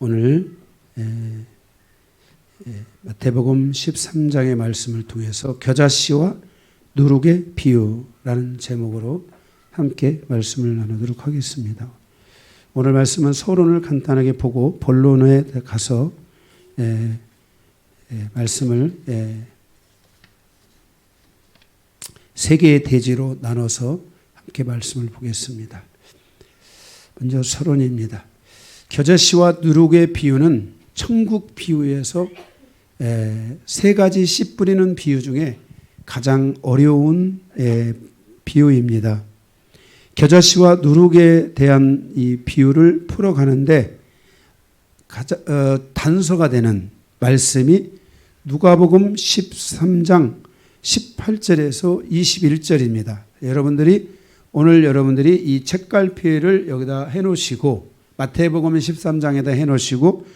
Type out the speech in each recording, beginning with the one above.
오늘 마태복음 13장의 말씀을 통해서 겨자씨와 누룩의 비유라는 제목으로 함께 말씀을 나누도록 하겠습니다. 오늘 말씀은 서론을 간단하게 보고 본론에 가서 말씀을 세 개의 대지로 나눠서 함께 말씀을 보겠습니다. 먼저 서론입니다. 겨자씨와 누룩의 비유는 천국 비유에서 세 가지 씨 뿌리는 비유 중에 가장 어려운 비유입니다. 겨자씨와 누룩에 대한 이 비유를 풀어가는데 단서가 되는 말씀이 누가복음 13장 18절에서 21절입니다. 오늘 여러분들이 이 책갈피를 여기다 해놓으시고 마태복음 13장에다 해놓으시고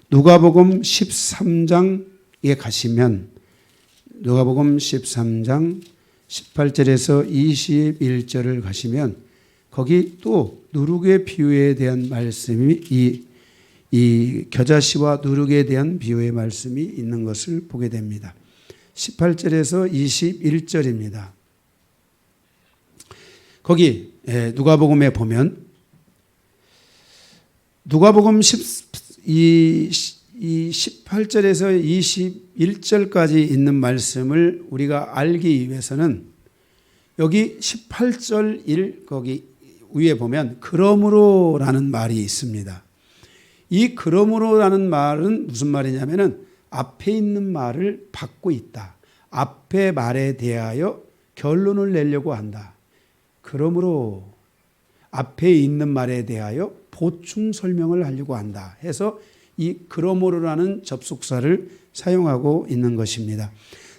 누가복음 13장에 가시면 누가복음 13장 18절에서 21절을 가시면 거기 또 누룩의 비유에 대한 말씀이 이 겨자씨와 누룩에 대한 비유의 말씀이 있는 것을 보게 됩니다. 18절에서 21절입니다. 거기 누가복음에 보면 누가복음 18절에서 21절까지 있는 말씀을 우리가 알기 위해서는 여기 18절 1 거기 위에 보면 그러므로라는 말이 있습니다. 이 그러므로라는 말은 무슨 말이냐면은 앞에 있는 말을 받고 있다. 앞의 말에 대하여 결론을 내려고 한다. 그러므로 앞에 있는 말에 대하여 보충 설명을 하려고 한다 해서 이 그러므로라는 접속사를 사용하고 있는 것입니다.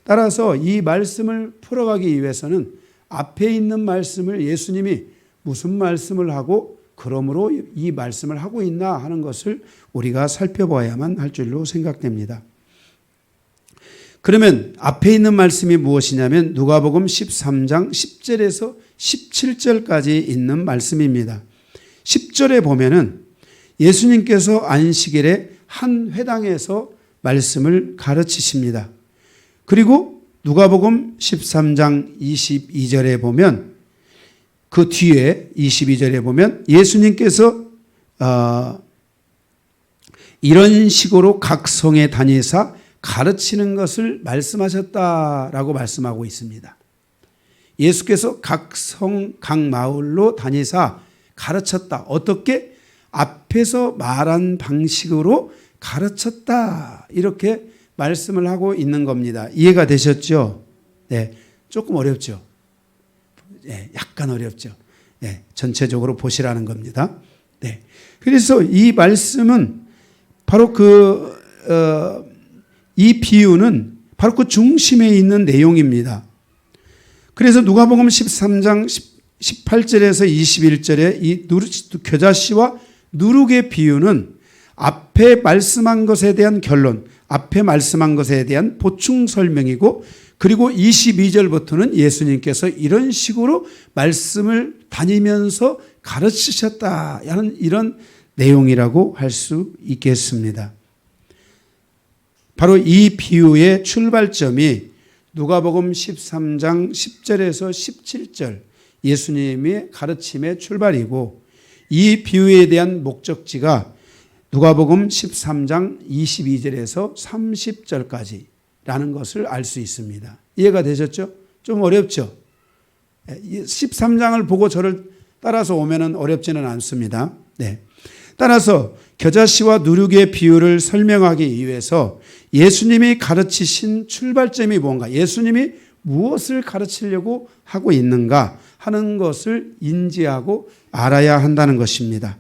따라서 이 말씀을 풀어가기 위해서는 앞에 있는 말씀을 예수님이 무슨 말씀을 하고 그러므로 이 말씀을 하고 있나 하는 것을 우리가 살펴봐야만 할 줄로 생각됩니다. 그러면 앞에 있는 말씀이 무엇이냐면 누가복음 13장 10절에서 17절까지 있는 말씀입니다. 10절에 보면은 예수님께서 안식일에 한 회당에서 말씀을 가르치십니다. 그리고 누가복음 13장 22절에 보면 그 뒤에 22절에 보면 예수님께서 이런 식으로 각 성에 다니사 가르치는 것을 말씀하셨다라고 말씀하고 있습니다. 예수께서 각 성, 각 마을로 다니사 가르쳤다. 어떻게? 앞에서 말한 방식으로 가르쳤다. 이렇게 말씀을 하고 있는 겁니다. 이해가 되셨죠? 네, 조금 어렵죠? 네, 약간 어렵죠? 네, 전체적으로 보시라는 겁니다. 네, 그래서 이 말씀은 바로 이 비유는 바로 그 중심에 있는 내용입니다. 그래서 누가복음 13장 18절에서 21절에 이 겨자씨와 누룩의 비유는 앞에 말씀한 것에 대한 결론, 앞에 말씀한 것에 대한 보충 설명이고 그리고 22절부터는 예수님께서 이런 식으로 말씀을 다니면서 가르치셨다는 이런 내용이라고 할 수 있겠습니다. 바로 이 비유의 출발점이 누가복음 13장 10절에서 17절 예수님의 가르침의 출발이고 이 비유에 대한 목적지가 누가복음 13장 22절에서 30절까지라는 것을 알 수 있습니다. 이해가 되셨죠? 좀 어렵죠? 13장을 보고 저를 따라서 오면은 어렵지는 않습니다. 네. 따라서 겨자씨와 누룩의 비유를 설명하기 위해서 예수님이 가르치신 출발점이 뭔가, 예수님이 무엇을 가르치려고 하고 있는가 하는 것을 인지하고 알아야 한다는 것입니다.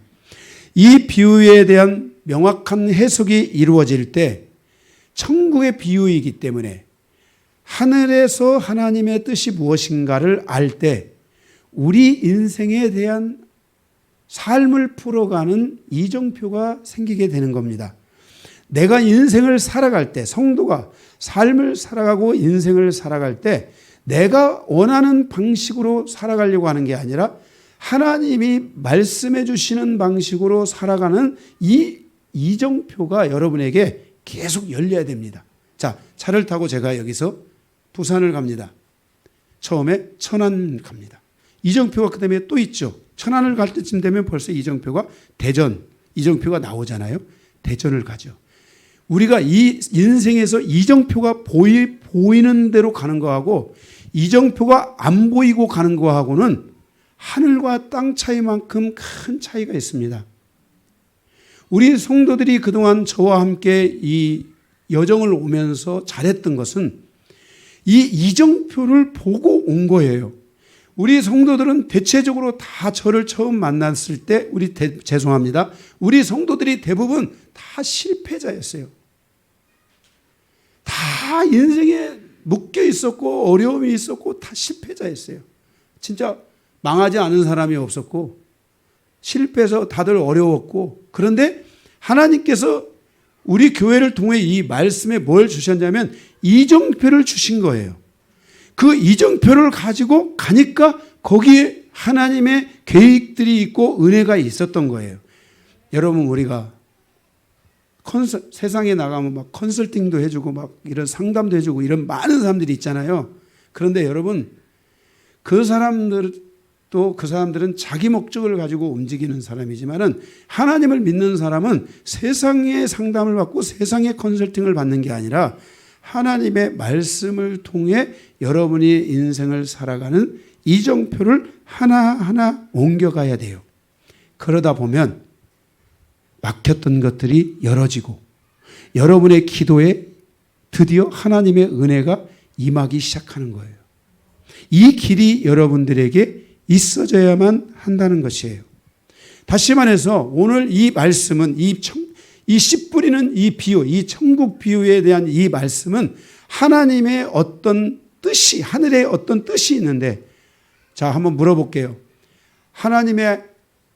이 비유에 대한 명확한 해석이 이루어질 때 천국의 비유이기 때문에 하늘에서 하나님의 뜻이 무엇인가를 알 때 우리 인생에 대한 삶을 풀어가는 이정표가 생기게 되는 겁니다. 내가 인생을 살아갈 때, 성도가 삶을 살아가고 인생을 살아갈 때 내가 원하는 방식으로 살아가려고 하는 게 아니라 하나님이 말씀해 주시는 방식으로 살아가는 이 이정표가 여러분에게 계속 열려야 됩니다. 자, 차를 타고 제가 여기서 부산을 갑니다. 처음에 천안 갑니다. 이정표가 그 다음에 또 있죠. 천안을 갈 때쯤 되면 벌써 이정표가 대전, 이정표가 나오잖아요. 대전을 가죠. 우리가 이 인생에서 이정표가 보이는 대로 가는 거하고 이정표가 안 보이고 가는 거하고는 하늘과 땅 차이만큼 큰 차이가 있습니다. 우리 성도들이 그동안 저와 함께 이 여정을 오면서 잘했던 것은 이 이정표를 보고 온 거예요. 우리 성도들은 대체적으로 다 저를 처음 만났을 때 죄송합니다. 우리 성도들이 대부분 다 실패자였어요. 다 인생에 묶여 있었고 어려움이 있었고 다 실패자였어요. 진짜 망하지 않은 사람이 없었고 실패해서 다들 어려웠고, 그런데 하나님께서 우리 교회를 통해 이 말씀에 뭘 주셨냐면 이정표를 주신 거예요. 그 이정표를 가지고 가니까 거기에 하나님의 계획들이 있고 은혜가 있었던 거예요. 여러분, 우리가 세상에 나가면 막 컨설팅도 해주고 막 이런 상담도 해주고 이런 많은 사람들이 있잖아요. 그런데 여러분, 그 사람들은 자기 목적을 가지고 움직이는 사람이지만은 하나님을 믿는 사람은 세상의 상담을 받고 세상의 컨설팅을 받는 게 아니라 하나님의 말씀을 통해 여러분이 인생을 살아가는 이정표를 하나하나 옮겨가야 돼요. 그러다 보면 막혔던 것들이 열어지고 여러분의 기도에 드디어 하나님의 은혜가 임하기 시작하는 거예요. 이 길이 여러분들에게 있어져야만 한다는 것이에요. 다시 말해서 오늘 이 말씀은 이 씨 뿌리는 이 비유, 이 천국 비유에 대한 이 말씀은 하나님의 어떤 뜻이, 하늘에 어떤 뜻이 있는데, 자, 한번 물어볼게요. 하나님의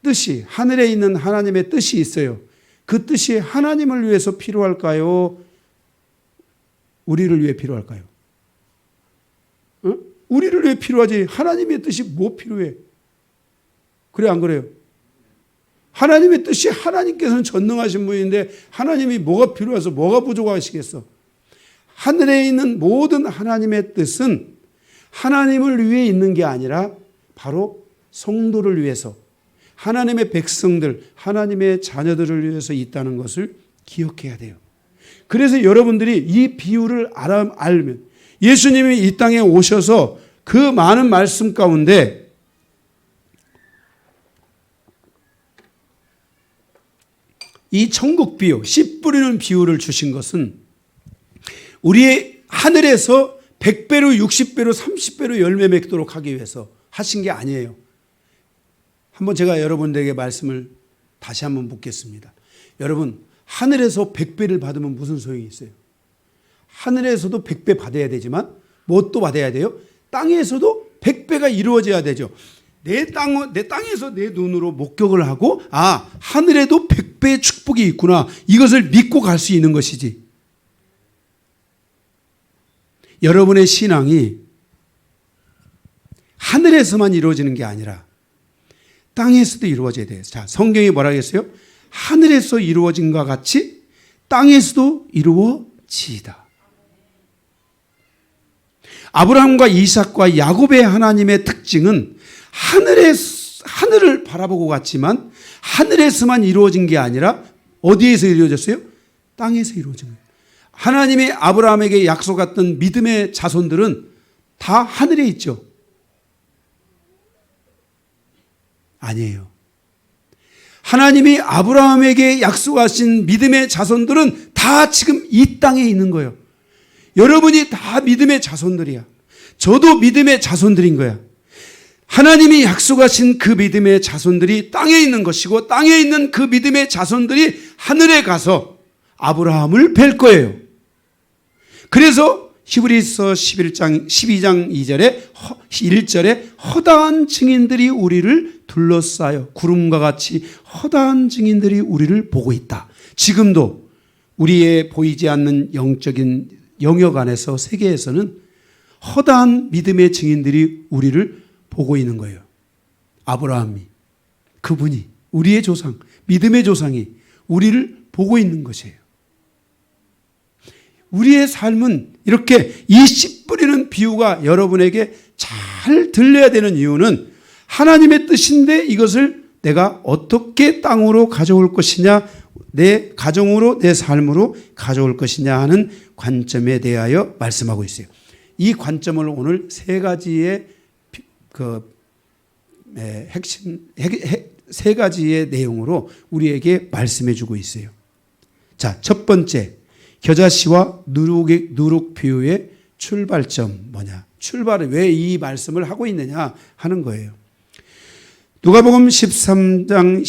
뜻이, 하늘에 있는 하나님의 뜻이 있어요. 그 뜻이 하나님을 위해서 필요할까요? 우리를 위해 필요할까요? 우리를 위해 필요하지. 하나님의 뜻이 뭐 필요해? 그래, 안 그래요? 하나님의 뜻이, 하나님께서는 전능하신 분인데 하나님이 뭐가 필요해서 뭐가 부족하시겠어? 하늘에 있는 모든 하나님의 뜻은 하나님을 위해 있는 게 아니라 바로 성도를 위해서, 하나님의 백성들, 하나님의 자녀들을 위해서 있다는 것을 기억해야 돼요. 그래서 여러분들이 이 비유를 알면, 예수님이 이 땅에 오셔서 그 많은 말씀 가운데 이 천국 비유, 씨 뿌리는 비유를 주신 것은 우리의 하늘에서 100배로 60배로 30배로 열매 맺도록 하기 위해서 하신 게 아니에요. 한번 제가 여러분들에게 말씀을 다시 한번 묻겠습니다. 여러분, 하늘에서 100배를 받으면 무슨 소용이 있어요? 하늘에서도 100배 받아야 되지만 뭣도 받아야 돼요? 땅에서도 100배가 이루어져야 되죠. 내 땅에서 내 눈으로 목격을 하고, 아, 하늘에도 100배의 축복이 있구나, 이것을 믿고 갈 수 있는 것이지. 여러분의 신앙이 하늘에서만 이루어지는 게 아니라 땅에서도 이루어져야 돼요. 자, 성경이 뭐라 했어요? 하늘에서 이루어진 것 같이 땅에서도 이루어지이다. 아브라함과 이삭과 야곱의 하나님의 특징은 하늘을 바라보고 갔지만 하늘에서만 이루어진 게 아니라 어디에서 이루어졌어요? 땅에서 이루어진 거예요. 하나님이 아브라함에게 약속했던 믿음의 자손들은 다 하늘에 있죠? 아니에요. 하나님이 아브라함에게 약속하신 믿음의 자손들은 다 지금 이 땅에 있는 거예요. 여러분이 다 믿음의 자손들이야. 저도 믿음의 자손들인 거야. 하나님이 약속하신 그 믿음의 자손들이 땅에 있는 것이고, 땅에 있는 그 믿음의 자손들이 하늘에 가서 아브라함을 뵐 거예요. 그래서 히브리서 12장 1절에 허다한 증인들이 우리를 둘러싸여 구름과 같이 허다한 증인들이 우리를 보고 있다. 지금도 우리의 보이지 않는 영적인 영역 안에서, 세계에서는 허다한 믿음의 증인들이 우리를 보고 있는 거예요. 아브라함이, 그분이, 우리의 조상, 믿음의 조상이 우리를 보고 있는 것이에요. 우리의 삶은 이렇게 이 씨 뿌리는 비유가 여러분에게 잘 들려야 되는 이유는 하나님의 뜻인데 이것을 내가 어떻게 땅으로 가져올 것이냐, 내 가정으로, 내 삶으로 가져올 것이냐 하는 관점에 대하여 말씀하고 있어요. 이 관점을 오늘 세 가지의 세 가지의 내용으로 우리에게 말씀해 주고 있어요. 자, 첫 번째, 겨자씨와 누룩 비유의 출발점 뭐냐? 출발을 왜 이 말씀을 하고 있느냐 하는 거예요. 누가복음 13장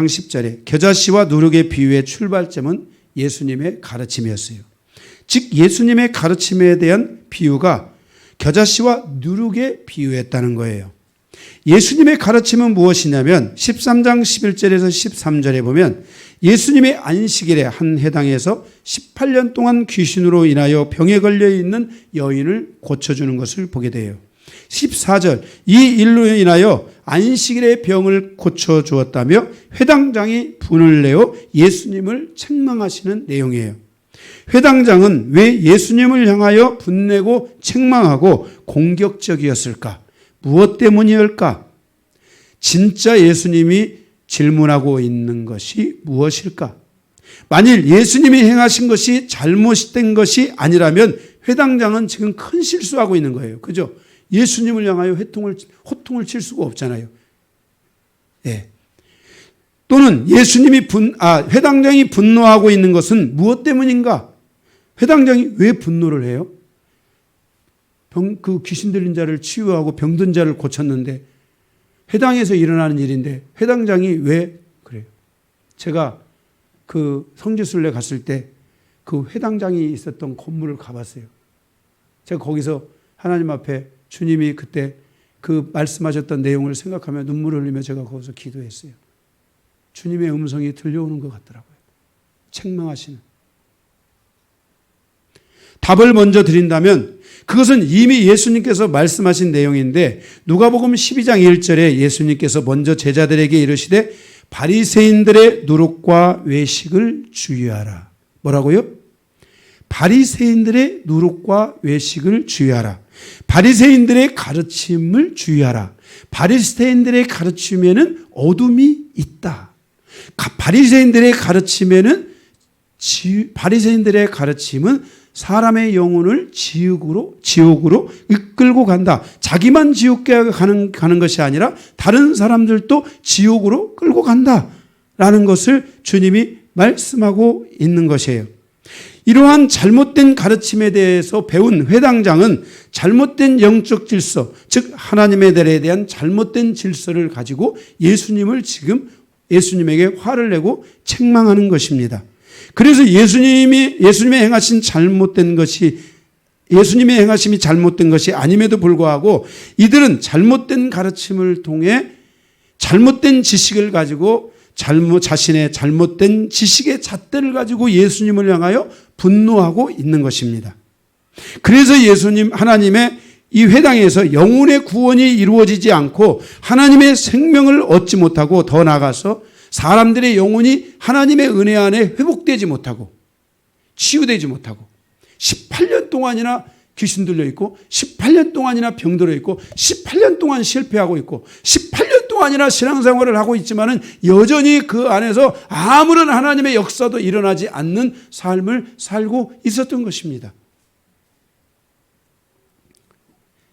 10절에 겨자씨와 누룩의 비유의 출발점은 예수님의 가르침이었어요. 즉 예수님의 가르침에 대한 비유가 겨자씨와 누룩의 비유였다는 거예요. 예수님의 가르침은 무엇이냐면 13장 11절에서 13절에 보면 예수님의 안식일에 한 회당에서 18년 동안 귀신으로 인하여 병에 걸려 있는 여인을 고쳐주는 것을 보게 돼요. 14절, 이 일로 인하여 안식일에 병을 고쳐주었다며 회당장이 분을 내어 예수님을 책망하시는 내용이에요. 회당장은 왜 예수님을 향하여 분내고 책망하고 공격적이었을까? 무엇 때문이었을까? 진짜 예수님이 질문하고 있는 것이 무엇일까? 만일 예수님이 행하신 것이 잘못된 것이 아니라면 회당장은 지금 큰 실수하고 있는 거예요. 그죠? 예수님을 향하여 호통을 칠 수가 없잖아요. 예. 또는 예수님이 회당장이 분노하고 있는 것은 무엇 때문인가? 회당장이 왜 분노를 해요? 그 귀신 들린 자를 치유하고 병든 자를 고쳤는데 회당에서 일어나는 일인데 회당장이 왜 그래요? 제가 그 성지순례 갔을 때 그 회당장이 있었던 건물을 가봤어요. 제가 거기서 하나님 앞에 주님이 그때 그 말씀하셨던 내용을 생각하며 눈물을 흘리며 제가 거기서 기도했어요. 주님의 음성이 들려오는 것 같더라고요. 책망하시는. 답을 먼저 드린다면 그것은 이미 예수님께서 말씀하신 내용인데 누가복음 12장 1절에 예수님께서 먼저 제자들에게 이르시되 바리새인들의 누룩과 외식을 주의하라. 뭐라고요? 바리새인들의 누룩과 외식을 주의하라. 바리새인들의 가르침을 주의하라. 바리새인들의 가르침에는 어둠이 있다. 바리새인들의 가르침은 사람의 영혼을 지옥으로 이끌고 간다. 자기만 지옥에 가는 것이 아니라 다른 사람들도 지옥으로 끌고 간다라는 것을 주님이 말씀하고 있는 것이에요. 이러한 잘못된 가르침에 대해서 배운 회당장은 잘못된 영적 질서, 즉 하나님에 대한 잘못된 질서를 가지고 예수님에게 화를 내고 책망하는 것입니다. 그래서 예수님의 행하심이 잘못된 것이 아님에도 불구하고 이들은 잘못된 가르침을 통해 잘못된 지식을 가지고 자신의 잘못된 지식의 잣대를 가지고 예수님을 향하여 분노하고 있는 것입니다. 그래서 하나님의 이 회당에서 영혼의 구원이 이루어지지 않고 하나님의 생명을 얻지 못하고 더 나아가서 사람들의 영혼이 하나님의 은혜 안에 회복되지 못하고 치유되지 못하고 18년 동안이나 귀신 들려 있고 18년 동안이나 병들어 있고 18년 동안 실패하고 있고 18년 동안이나 신앙생활을 하고 있지만은 여전히 그 안에서 아무런 하나님의 역사도 일어나지 않는 삶을 살고 있었던 것입니다.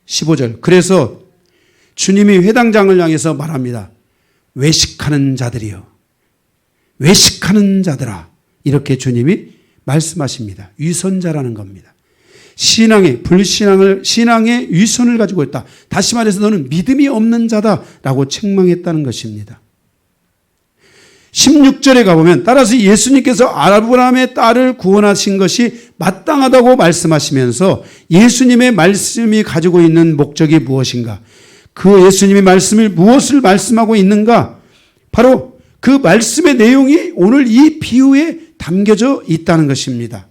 15절. 그래서 주님이 회당장을 향해서 말합니다. 외식하는 자들이여, 외식하는 자들아, 이렇게 주님이 말씀하십니다. 위선자라는 겁니다. 신앙의 위선을 가지고 있다. 다시 말해서 너는 믿음이 없는 자다라고 책망했다는 것입니다. 16절에 가보면 따라서 예수님께서 아브라함의 딸을 구원하신 것이 마땅하다고 말씀하시면서 예수님의 말씀이 가지고 있는 목적이 무엇인가? 그 예수님의 말씀을 무엇을 말씀하고 있는가? 바로 그 말씀의 내용이 오늘 이 비유에 담겨져 있다는 것입니다.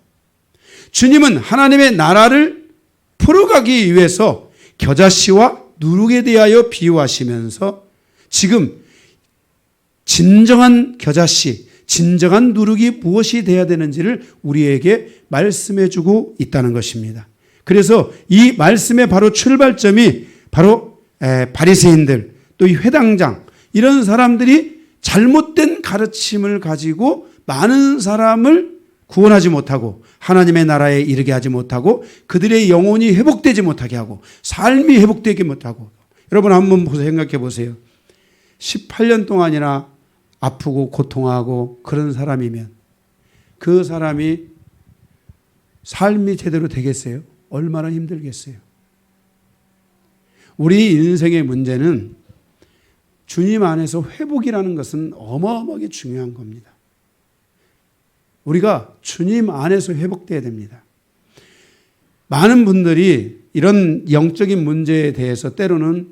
주님은 하나님의 나라를 풀어가기 위해서 겨자씨와 누룩에 대하여 비유하시면서 지금 진정한 겨자씨, 진정한 누룩이 무엇이 되어야 되는지를 우리에게 말씀해 주고 있다는 것입니다. 그래서 이 말씀의 바로 출발점이 바로 바리새인들, 또 이 회당장, 이런 사람들이 잘못된 가르침을 가지고 많은 사람을 구원하지 못하고 하나님의 나라에 이르게 하지 못하고 그들의 영혼이 회복되지 못하게 하고 삶이 회복되지 못하고, 여러분 한번 생각해 보세요. 18년 동안이나 아프고 고통하고 그런 사람이면 그 사람이 삶이 제대로 되겠어요? 얼마나 힘들겠어요? 우리 인생의 문제는 주님 안에서 회복이라는 것은 어마어마하게 중요한 겁니다. 우리가 주님 안에서 회복돼야 됩니다. 많은 분들이 이런 영적인 문제에 대해서 때로는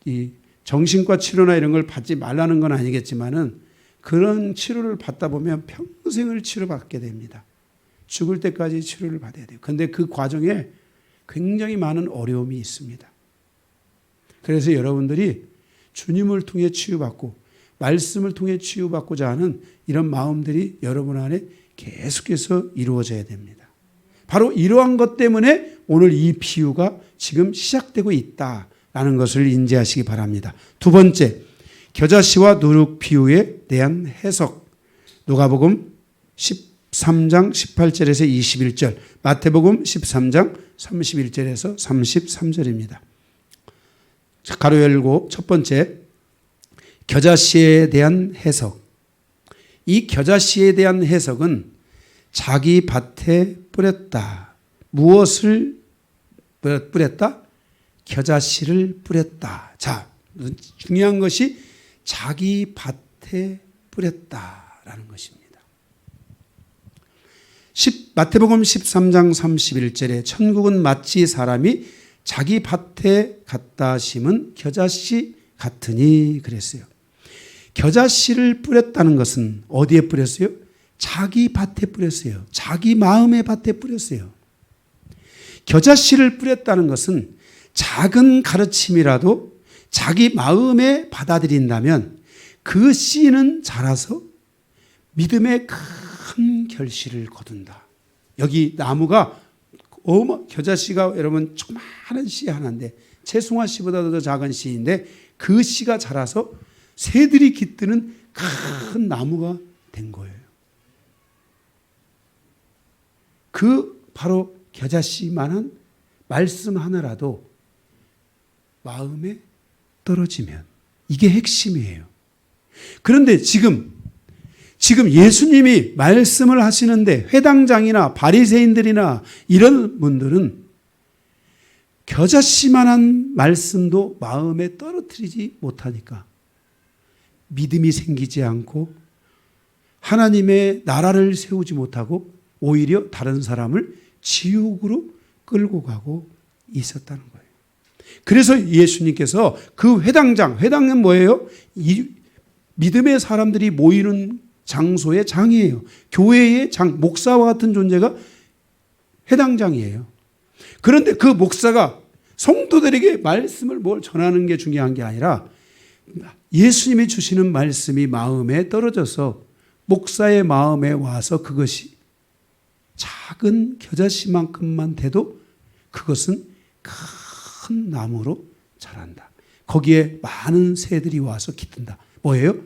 이 정신과 치료나 이런 걸 받지 말라는 건 아니겠지만은 그런 치료를 받다 보면 평생을 치료받게 됩니다. 죽을 때까지 치료를 받아야 돼요. 그런데 그 과정에 굉장히 많은 어려움이 있습니다. 그래서 여러분들이 주님을 통해 치유받고 말씀을 통해 치유받고자 하는 이런 마음들이 여러분 안에 계속해서 이루어져야 됩니다. 바로 이러한 것 때문에 오늘 이 비유가 지금 시작되고 있다라는 것을 인지하시기 바랍니다. 두 번째, 겨자씨와 누룩 비유에 대한 해석. 누가복음 13장 18절에서 21절, 마태복음 13장 31절에서 33절입니다. 가로 열고 첫 번째, 겨자씨에 대한 해석. 이 겨자씨에 대한 해석은 자기 밭에 뿌렸다. 무엇을 뿌렸다? 겨자씨를 뿌렸다. 자, 중요한 것이 자기 밭에 뿌렸다라는 것입니다. 마태복음 13장 31절에 천국은 마치 사람이 자기 밭에 갖다 심은 겨자씨 같으니 그랬어요. 겨자씨를 뿌렸다는 것은 어디에 뿌렸어요? 자기 밭에 뿌렸어요. 자기 마음의 밭에 뿌렸어요. 겨자씨를 뿌렸다는 것은 작은 가르침이라도 자기 마음에 받아들인다면 그 씨는 자라서 믿음의 큰 결실을 거둔다. 여기 나무가 겨자씨가 여러분 조그마한 씨 하나인데 채송화 씨보다도 더 작은 씨인데 그 씨가 자라서 새들이 깃드는 큰 나무가 된 거예요. 그 바로 겨자씨만한 말씀 하나라도 마음에 떨어지면 이게 핵심이에요. 그런데 지금 예수님이 말씀을 하시는데 회당장이나 바리새인들이나 이런 분들은 겨자씨만한 말씀도 마음에 떨어뜨리지 못하니까 믿음이 생기지 않고 하나님의 나라를 세우지 못하고 오히려 다른 사람을 지옥으로 끌고 가고 있었다는 거예요. 그래서 예수님께서 그 회당은 뭐예요? 이 믿음의 사람들이 모이는 장소의 장이에요. 교회의 장, 목사와 같은 존재가 회당장이에요. 그런데 그 목사가 성도들에게 말씀을 뭘 전하는 게 중요한 게 아니라 예수님이 주시는 말씀이 마음에 떨어져서 목사의 마음에 와서 그것이 작은 겨자씨만큼만 돼도 그것은 큰 나무로 자란다. 거기에 많은 새들이 와서 깃든다. 뭐예요?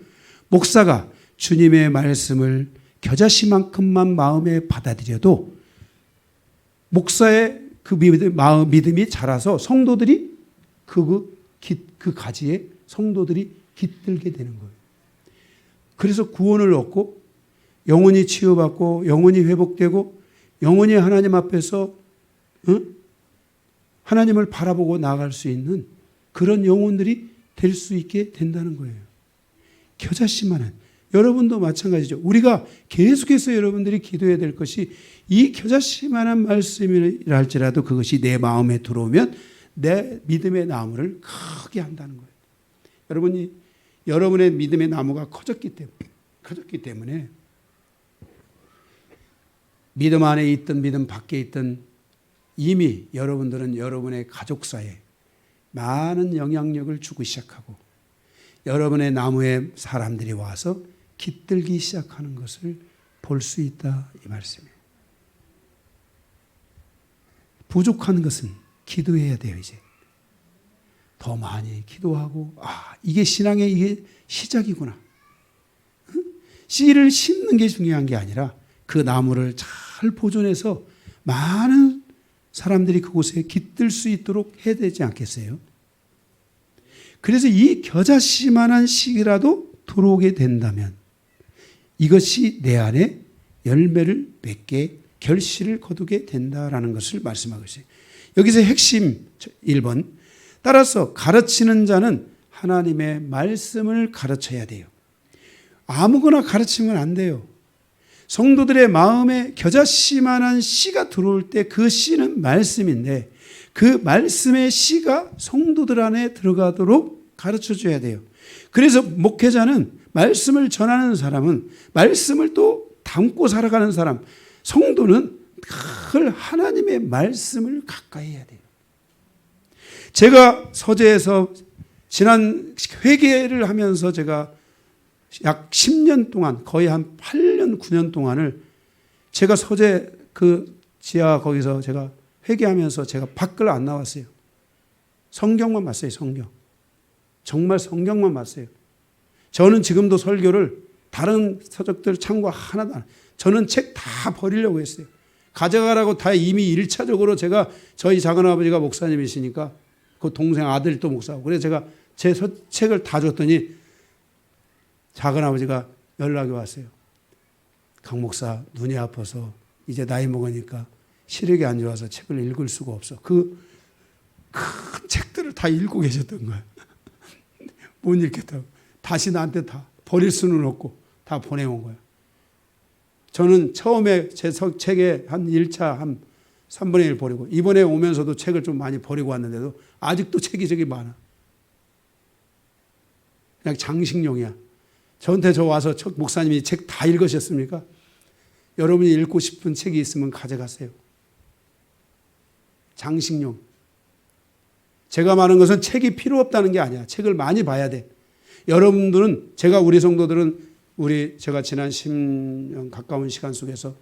목사가 주님의 말씀을 겨자씨만큼만 마음에 받아들여도 목사의 그 믿음이 자라서 성도들이 그 가지에 성도들이 깃들게 되는 거예요. 그래서 구원을 얻고 영혼이 치유받고 영혼이 회복되고 영혼이 하나님 앞에서 하나님을 바라보고 나아갈 수 있는 그런 영혼들이 될 수 있게 된다는 거예요. 겨자씨만한, 여러분도 마찬가지죠. 우리가 계속해서 여러분들이 기도해야 될 것이 이 겨자씨만한 말씀이라 할지라도 그것이 내 마음에 들어오면 내 믿음의 나무를 크게 한다는 거예요. 여러분의 믿음의 나무가 커졌기 때문에 믿음 안에 있든 믿음 밖에 있든 이미 여러분들은 여러분의 가족사에 많은 영향력을 주기 시작하고 여러분의 나무에 사람들이 와서 깃들기 시작하는 것을 볼 수 있다 이 말씀이에요. 부족한 것은 기도해야 돼요. 이제 더 많이 기도하고 이게 신앙의 이게 시작이구나. 씨를 심는 게 중요한 게 아니라 그 나무를 잘 보존해서 많은 사람들이 그곳에 깃들 수 있도록 해야 되지 않겠어요? 그래서 이 겨자씨만한 씨라도 들어오게 된다면 이것이 내 안에 열매를 맺게 결실을 거두게 된다라는 것을 말씀하고 있어요. 여기서 핵심 1번, 따라서 가르치는 자는 하나님의 말씀을 가르쳐야 돼요. 아무거나 가르치면 안 돼요. 성도들의 마음에 겨자씨만한 씨가 들어올 때 그 씨는 말씀인데 그 말씀의 씨가 성도들 안에 들어가도록 가르쳐줘야 돼요. 그래서 목회자는 말씀을 전하는 사람은 말씀을 또 담고 살아가는 사람, 성도는 늘 하나님의 말씀을 가까이 해야 돼요. 제가 서재에서 지난 회개를 하면서 제가 약 10년 동안 거의 한 8년 9년 동안을 제가 서재 그 지하 거기서 제가 회개하면서 제가 밖을 안 나왔어요. 성경만 봤어요. 성경. 정말 성경만 봤어요. 저는 지금도 설교를 다른 서적들 참고 하나도 안, 저는 책 다 버리려고 했어요. 가져가라고 다 이미 1차적으로 제가 저희 작은아버지가 목사님이시니까 그 동생 아들도 목사고 그래서 제가 제 책을 다 줬더니 작은아버지가 연락이 왔어요. 강 목사 눈이 아파서 이제 나이 먹으니까 시력이 안 좋아서 책을 읽을 수가 없어. 그 큰 책들을 다 읽고 계셨던 거예요. 못 읽겠다고. 다시 나한테 다 버릴 수는 없고 다 보내온 거예요. 저는 처음에 제 책에 한 1차 한 3분의 1 버리고 이번에 오면서도 책을 좀 많이 버리고 왔는데도 아직도 책이 저기 많아. 그냥 장식용이야. 저한테 저 와서 목사님이 책 다 읽으셨습니까? 여러분이 읽고 싶은 책이 있으면 가져가세요. 장식용. 제가 말하는 것은 책이 필요 없다는 게 아니야. 책을 많이 봐야 돼. 여러분들은 우리 성도들은 제가 지난 10년 가까운 시간 속에서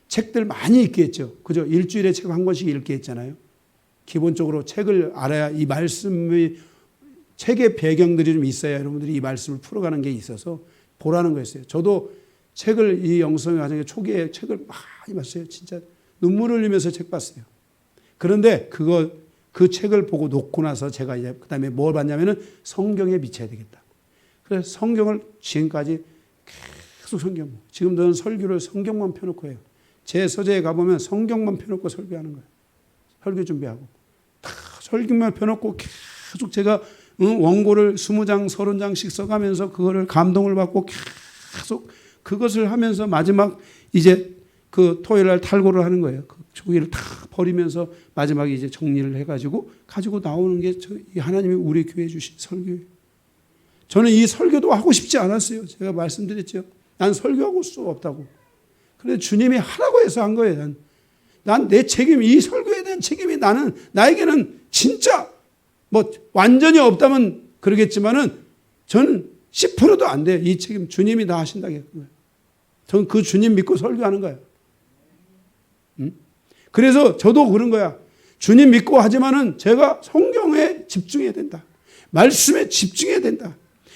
책들 많이 읽게 했죠. 그죠? 일주일에 책 한 권씩 읽게 했잖아요. 기본적으로 책을 알아야 이 말씀의 책의 배경들이 좀 있어야 여러분들이 이 말씀을 풀어가는 게 있어서 보라는 거였어요. 저도 책을 이 영성의 과정에 초기에 책을 많이 봤어요. 진짜 눈물을 흘리면서 책 봤어요. 그런데 그 책을 보고 놓고 나서 제가 이제 그다음에 뭘 봤냐면은 성경에 미쳐야 되겠다. 그래서 성경을 지금까지 계속 성경. 지금 저는 설교를 성경만 펴놓고 해요. 제 서재에 가보면 성경만 펴놓고 설교하는 거예요. 설교 준비하고. 다 설교만 펴놓고 계속 제가 원고를 20장, 30장씩 써가면서 그거를 감동을 받고 계속 그것을 하면서 마지막 이제 그 토요일 날 탈고를 하는 거예요. 그 종이를 다 버리면서 마지막에 이제 정리를 해가지고 가지고 나오는 게 하나님이 우리 교회에 주신 설교예요. 저는 이 설교도 하고 싶지 않았어요. 제가 말씀드렸죠. 난 설교하고 수 없다고. 그런데 주님이 하라고 해서 한 거예요. 난 내 책임, 이 설교에 대한 책임이 나에게는 진짜 뭐 완전히 없다면 그러겠지만은 저는 10%도 안 돼요. 이 책임 주님이 다 하신다고 했고요. 저는 그 주님 믿고 설교하는 거예요. 그래서 저도 그런 거야. 주님 믿고 하지만은 제가 성경에 집중해야 된다. 말씀에 집중해야 된다.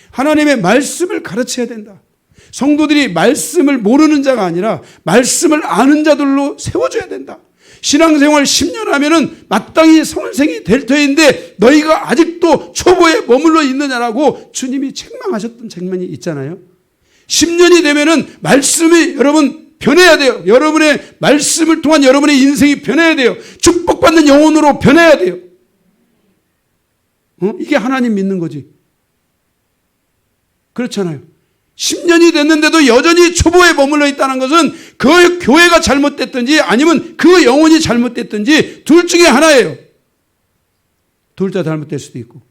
하나님의 말씀을 가르쳐야 된다. 성도들이 말씀을 모르는 자가 아니라 말씀을 아는 자들로 세워줘야 된다. 신앙생활 10년 하면은 마땅히 선생이 될 터인데 너희가 아직도 초보에 머물러 있느냐라고 주님이 책망하셨던 장면이 있잖아요. 10년이 되면은 말씀이 여러분 변해야 돼요. 여러분의 말씀을 통한 여러분의 인생이 변해야 돼요. 축복받는 영혼으로 변해야 돼요. 이게 하나님 믿는 거지. 그렇잖아요. 10년이 됐는데도 여전히 초보에 머물러 있다는 것은 그 교회가 잘못됐든지 아니면 그 영혼이 잘못됐든지 둘 중에 하나예요. 둘 다 잘못될 수도 있고.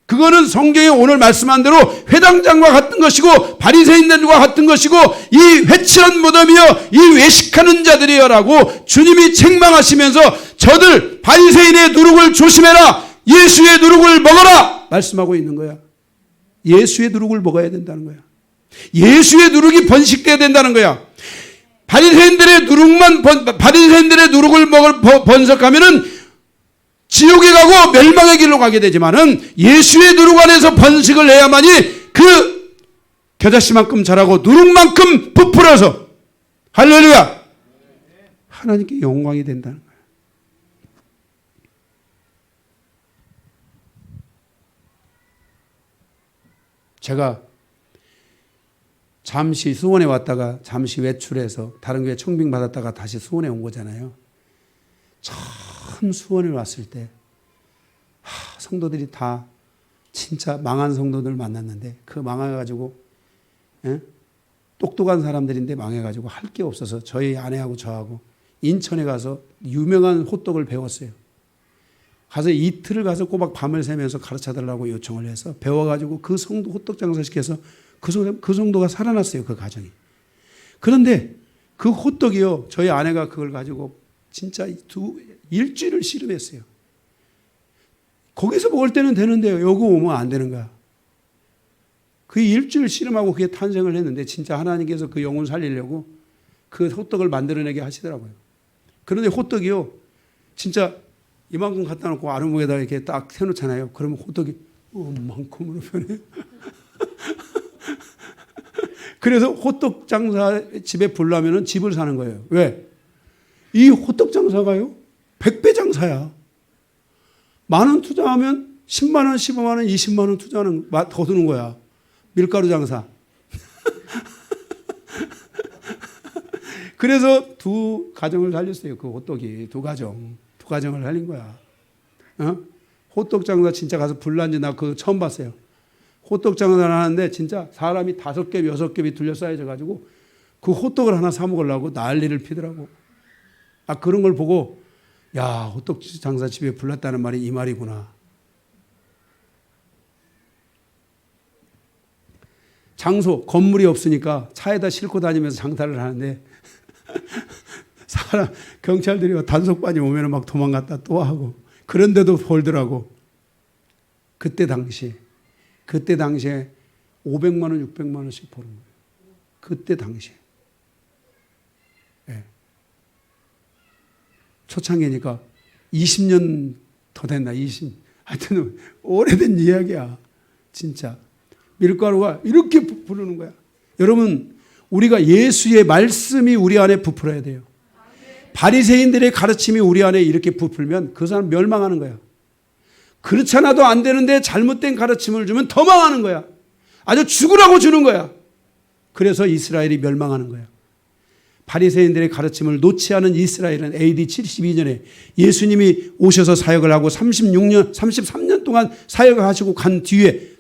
그거는 성경에 오늘 말씀한 대로 회당장과 같은 것이고 바리새인들과 같은 것이고 이 회칠한 무덤이여 이 외식하는 자들이여라고 주님이 책망하시면서 저들 바리새인의 누룩을 조심해라. 예수의 누룩을 먹어라. 말씀하고 있는 거야. 예수의 누룩을 먹어야 된다는 거야. 예수의 누룩이 번식돼야 된다는 거야. 바리새인들의 누룩을 번석하면은 지옥에 가고 멸망의 길로 가게 되지만은 예수의 누룩 안에서 번식을 해야만이 그 겨자씨만큼 자라고 누룩만큼 부풀어서 할렐루야 하나님께 영광이 된다는 거예요. 제가 잠시 수원에 왔다가 잠시 외출해서 다른 교회 청빙 받았다가 다시 수원에 온 거잖아요. 처음 수원에 왔을 때 성도들이 다 진짜 망한 성도들 만났는데 그 망해가지고 똑똑한 사람들인데 망해가지고 할 게 없어서 저희 아내하고 저하고 인천에 가서 유명한 호떡을 배웠어요. 가서 이틀을 가서 꼬박 밤을 새면서 가르쳐달라고 요청을 해서 배워가지고 그 성도 호떡 장사시켜서 그 성도가 살아났어요. 그 가정이. 그런데 그 호떡이요. 저희 아내가 그걸 가지고 진짜 일주일을 씨름했어요. 거기서 먹을 때는 되는데요. 여기 오면 안 되는 거야. 그 일주일 씨름하고 그게 탄생을 했는데 진짜 하나님께서 그 영혼 살리려고 그 호떡을 만들어내게 하시더라고요. 그런데 호떡이요. 진짜 이만큼 갖다 놓고 아랫목에다 이렇게 딱 세놓잖아요. 그러면 호떡이 만큼으로 변해요. 그래서 호떡 장사 집에 불나면은 집을 사는 거예요. 왜? 이 호떡 장사가요 100배 장사야. 10,000원 투자하면 10만 원, 15만 원, 20만 원 투자하는 더 드는 거야. 밀가루 장사. 그래서 두 가정을 살렸어요. 그 호떡이 두 가정을 살린 거야. 호떡 장사 진짜 가서 불난지 나 그거 처음 봤어요. 호떡 장사를 하는데 진짜 사람이 5겹, 6겹이 둘러싸여져 가지고 그 호떡을 하나 사 먹으려고 난리를 피더라고. 그런 걸 보고 야, 호떡 장사 집에 불났다는 말이 이 말이구나. 장소, 건물이 없으니까 차에다 싣고 다니면서 장사를 하는데 사람, 경찰들이 단속반이 오면 막 도망갔다 또 하고 그런데도 벌더라고. 그때 당시에 500만 원, 600만 원씩 버는 거예요. 그때 당시에. 네. 초창기니까 20년 더 됐나, 하여튼 오래된 이야기야. 진짜. 밀가루가 이렇게 부르는 거야. 여러분, 우리가 예수의 말씀이 우리 안에 부풀어야 돼요. 바리새인들의 가르침이 우리 안에 이렇게 부풀면 그 사람 멸망하는 거야. 그렇지 않아도 안 되는데 잘못된 가르침을 주면 더 망하는 거야. 아주 죽으라고 주는 거야. 그래서 이스라엘이 멸망하는 거야. 바리새인들의 가르침을 놓지 않은 이스라엘은 AD 72년에 예수님이 오셔서 사역을 하고 33년 동안 사역을 하시고 간 뒤에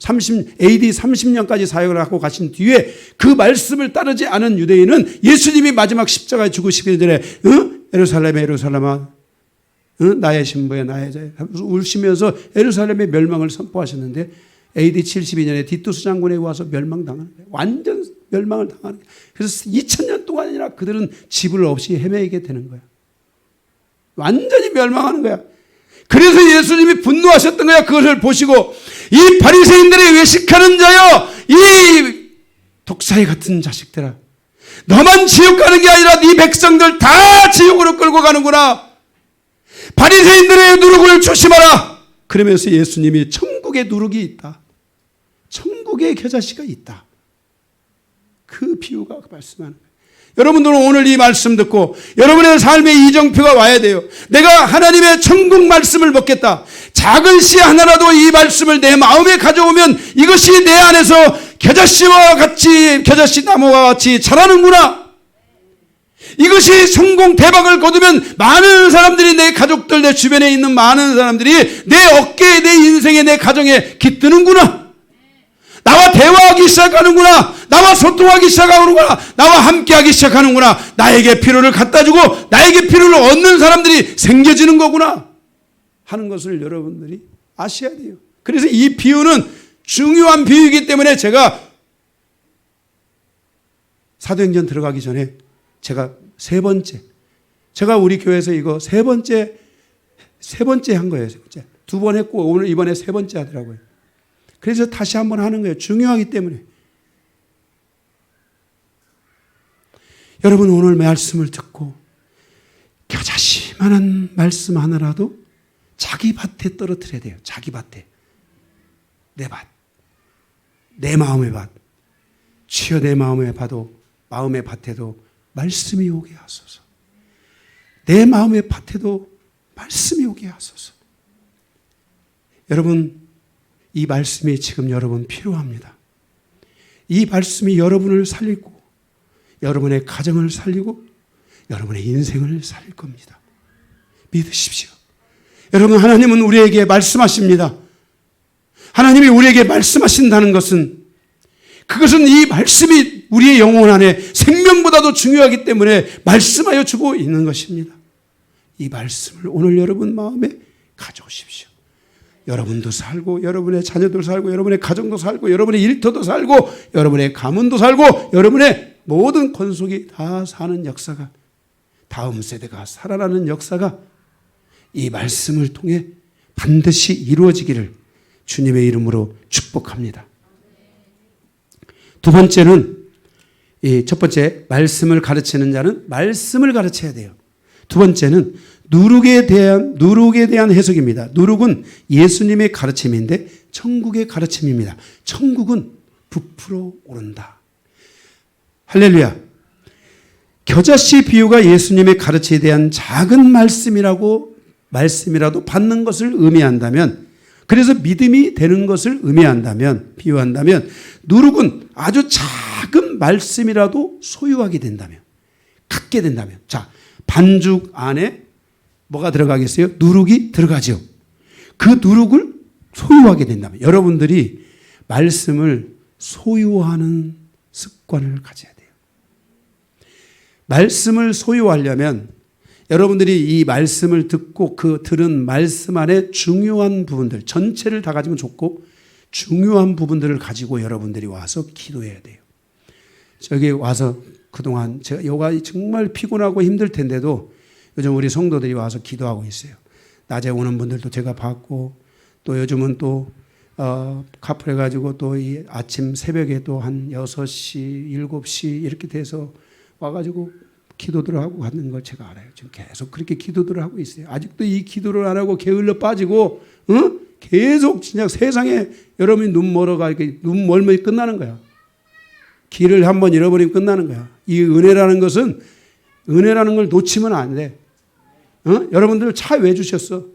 AD 30년까지 사역을 하고 가신 뒤에 그 말씀을 따르지 않은 유대인은 예수님이 마지막 십자가에 죽으시기 전에 예루살렘아 예루살렘아 나의 신부야 나의 자야 울시면서 예루살렘의 멸망을 선포하셨는데 AD 72년에 디투스 장군에 와서 멸망당하는 거예요. 완전 멸망을 당하는 거예요. 그래서 2000년 동안이나 그들은 집을 없이 헤매게 되는 거야. 완전히 멸망하는 거야. 그래서 예수님이 분노하셨던 거야. 그것을 보시고 이 바리새인들이 외식하는 자여 이 독사의 같은 자식들아 너만 지옥 가는 게 아니라 네 백성들 다 지옥으로 끌고 가는구나. 바리새인들의 누룩을 조심하라. 그러면서 예수님이 천국의 누룩이 있다. 천국의 겨자씨가 있다. 그 비유가 말씀하는 거예요. 여러분들은 오늘 이 말씀 듣고 여러분의 삶의 이정표가 와야 돼요. 내가 하나님의 천국 말씀을 먹겠다. 작은 씨 하나라도 이 말씀을 내 마음에 가져오면 이것이 내 안에서 겨자씨와 같이 겨자씨 나무와 같이 자라는구나. 이것이 성공 대박을 거두면 많은 사람들이 내 가족들 내 주변에 있는 많은 사람들이 내 어깨에 내 인생에 내 가정에 깃드는구나. 나와 대화하기 시작하는구나. 나와 소통하기 시작하는구나. 나와 함께하기 시작하는구나. 나에게 필요를 갖다 주고 나에게 필요를 얻는 사람들이 생겨지는 거구나 하는 것을 여러분들이 아셔야 돼요. 그래서 이 비유는 중요한 비유이기 때문에 제가 사도행전 들어가기 전에 제가 제가 우리 교회에서 이거 세 번째 한 거예요. 세 번째. 2번 했고 오늘 이번에 세 번째 하더라고요. 그래서 다시 한번 하는 거예요. 중요하기 때문에. 여러분 오늘 말씀을 듣고 겨자씨만한 말씀 하나라도 자기 밭에 떨어뜨려야 돼요. 자기 밭에. 내 밭. 내 마음의 밭. 주여 내 마음의 밭에도 말씀이 오게 하소서. 내 마음의 밭에도 말씀이 오게 하소서. 여러분 이 말씀이 지금 여러분 필요합니다. 이 말씀이 여러분을 살리고 여러분의 가정을 살리고 여러분의 인생을 살릴 겁니다. 믿으십시오. 여러분 하나님은 우리에게 말씀하십니다. 하나님이 우리에게 말씀하신다는 것은 그것은 이 말씀이 우리의 영혼 안에 생명보다도 중요하기 때문에 말씀하여 주고 있는 것입니다. 이 말씀을 오늘 여러분 마음에 가져오십시오. 여러분도 살고 여러분의 자녀도 살고 여러분의 가정도 살고 여러분의 일터도 살고 여러분의 가문도 살고 여러분의 모든 권속이 다 사는 역사가 다음 세대가 살아나는 역사가 이 말씀을 통해 반드시 이루어지기를 주님의 이름으로 축복합니다. 두 번째는 첫 번째 말씀을 가르치는 자는 말씀을 가르쳐야 돼요. 두 번째는 누룩에 대한 해석입니다. 누룩은 예수님의 가르침인데 천국의 가르침입니다. 천국은 부풀어 오른다. 할렐루야. 겨자씨 비유가 예수님의 가르침에 대한 작은 말씀이라도 받는 것을 의미한다면, 그래서 믿음이 되는 것을 의미한다면, 비유한다면, 누룩은 아주 작은 말씀이라도 소유하게 된다면, 갖게 된다면, 자, 반죽 안에 뭐가 들어가겠어요? 누룩이 들어가죠. 그 누룩을 소유하게 된다면, 여러분들이 말씀을 소유하는 습관을 가져야 돼요. 말씀을 소유하려면 여러분들이 이 말씀을 듣고 그 들은 말씀 안에 중요한 부분들, 전체를 다 가지면 좋고 중요한 부분들을 가지고 여러분들이 와서 기도해야 돼요. 저기 와서 그동안 제가 요가 정말 피곤하고 힘들 텐데도 요즘 우리 성도들이 와서 기도하고 있어요. 낮에 오는 분들도 제가 봤고 또 요즘은 또 카풀 해가지고 또 이 아침 새벽에 또 한 6시, 7시 이렇게 돼서 와가지고 기도들을 하고 가는 걸 제가 알아요. 지금 계속 그렇게 기도들을 하고 있어요. 아직도 이 기도를 안 하고 게을러 빠지고, 계속 진짜 세상에 여러분이 눈 멀어가, 이렇게 눈 멀면 끝나는 거야. 길을 한번 잃어버리면 끝나는 거야. 이 은혜라는 것은, 은혜라는 걸 놓치면 안 돼. 여러분들 차 왜 주셨어?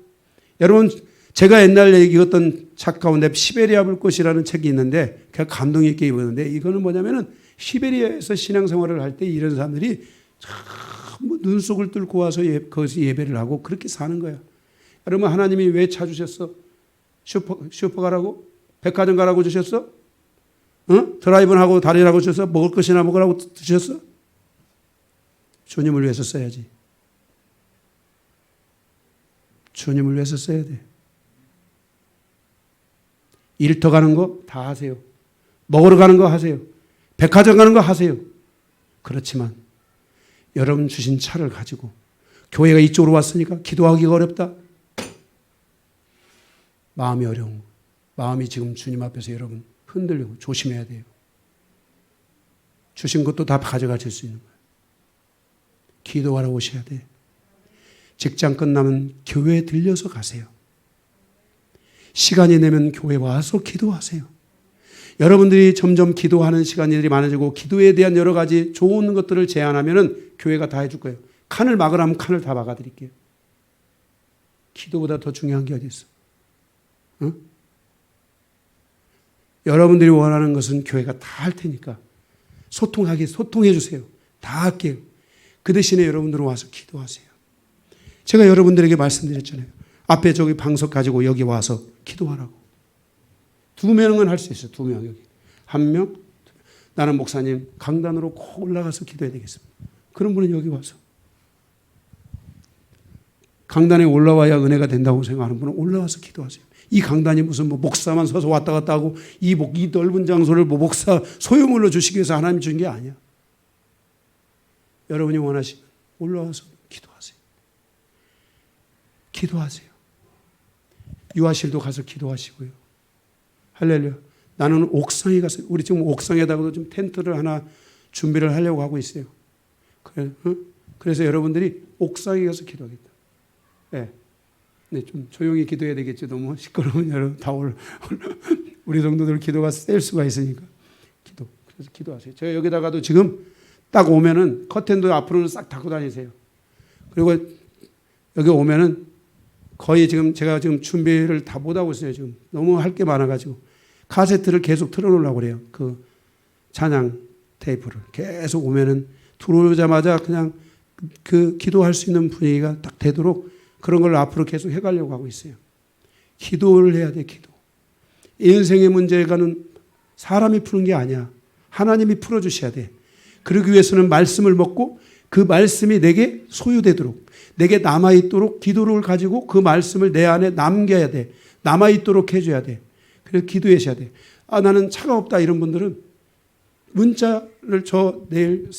여러분, 제가 옛날에 읽었던 책 가운데 시베리아 불꽃이라는 책이 있는데, 그냥 감동 있게 읽었는데, 이거는 뭐냐면은 시베리아에서 신앙생활을 할 때 이런 사람들이 참 눈속을 뚫고 와서 거기서 예배를 하고 그렇게 사는 거야. 여러분 하나님이 왜 찾으셨어? 슈퍼 가라고? 백화점 가라고 주셨어? 드라이브는 하고 다니라고 주셨어? 먹을 것이나 먹으라고 주셨어? 주님을 위해서 써야지. 주님을 위해서 써야 돼. 일터 가는 거 다 하세요. 먹으러 가는 거 하세요. 백화점 가는 거 하세요. 그렇지만 여러분 주신 차를 가지고 교회가 이쪽으로 왔으니까 기도하기가 어렵다. 마음이 어려운 거. 마음이 지금 주님 앞에서 여러분 흔들리고 조심해야 돼요. 주신 것도 다 가져가실 수 있는 거예요. 기도하러 오셔야 돼. 직장 끝나면 교회에 들려서 가세요. 시간이 되면 교회 와서 기도하세요. 여러분들이 점점 기도하는 시간들이 많아지고 기도에 대한 여러 가지 좋은 것들을 제안하면은 교회가 다 해줄 거예요. 칸을 막으라면 칸을 다 막아드릴게요. 기도보다 더 중요한 게 어디 있어? 여러분들이 원하는 것은 교회가 다 할 테니까 소통해 주세요. 다 할게요. 그 대신에 여러분들은 와서 기도하세요. 제가 여러분들에게 말씀드렸잖아요. 앞에 저기 방석 가지고 여기 와서 기도하라고. 2명은 할 수 있어요. 2명 여기. 1명. 나는 목사님 강단으로 꼭 올라가서 기도해야 되겠습니다. 그런 분은 여기 와서. 강단에 올라와야 은혜가 된다고 생각하는 분은 올라와서 기도하세요. 이 강단이 무슨 뭐 목사만 서서 왔다 갔다 하고 이 넓은 장소를 뭐 목사 소유물로 주시기 위해서 하나님 준 게 아니야. 여러분이 원하시면 올라와서 기도하세요. 기도하세요. 유아실도 가서 기도하시고요. 할렐루야. 나는 옥상에 가서, 우리 지금 옥상에다가도 좀 텐트를 하나 준비를 하려고 하고 있어요. 그래서 여러분들이 옥상에 가서 기도하겠다. 네. 네, 좀 조용히 기도해야 되겠죠. 너무 시끄러우면 여러분 다 우리 정도들 기도가 셀 수가 있으니까. 그래서 기도하세요. 제가 여기다가도 지금 딱 오면은 커튼도 앞으로는 싹 닫고 다니세요. 그리고 여기 오면은 거의 지금 제가 지금 준비를 다 못하고 있어요. 지금 너무 할 게 많아가지고 카세트를 계속 틀어놓으려고 그래요. 그 찬양 테이프를 계속 오면은 들어오자마자 그냥 그 기도할 수 있는 분위기가 딱 되도록 그런 걸 앞으로 계속 해가려고 하고 있어요. 기도를 해야 돼. 기도. 인생의 문제가는 사람이 푸는 게 아니야. 하나님이 풀어주셔야 돼. 그러기 위해서는 말씀을 먹고 그 말씀이 내게 소유되도록, 내게 남아있도록 기도를 가지고 그 말씀을 내 안에 남겨야 돼. 남아있도록 해줘야 돼. 그래서 기도하셔야 돼. 아, 나는 차가 없다 이런 분들은 문자를 저 내일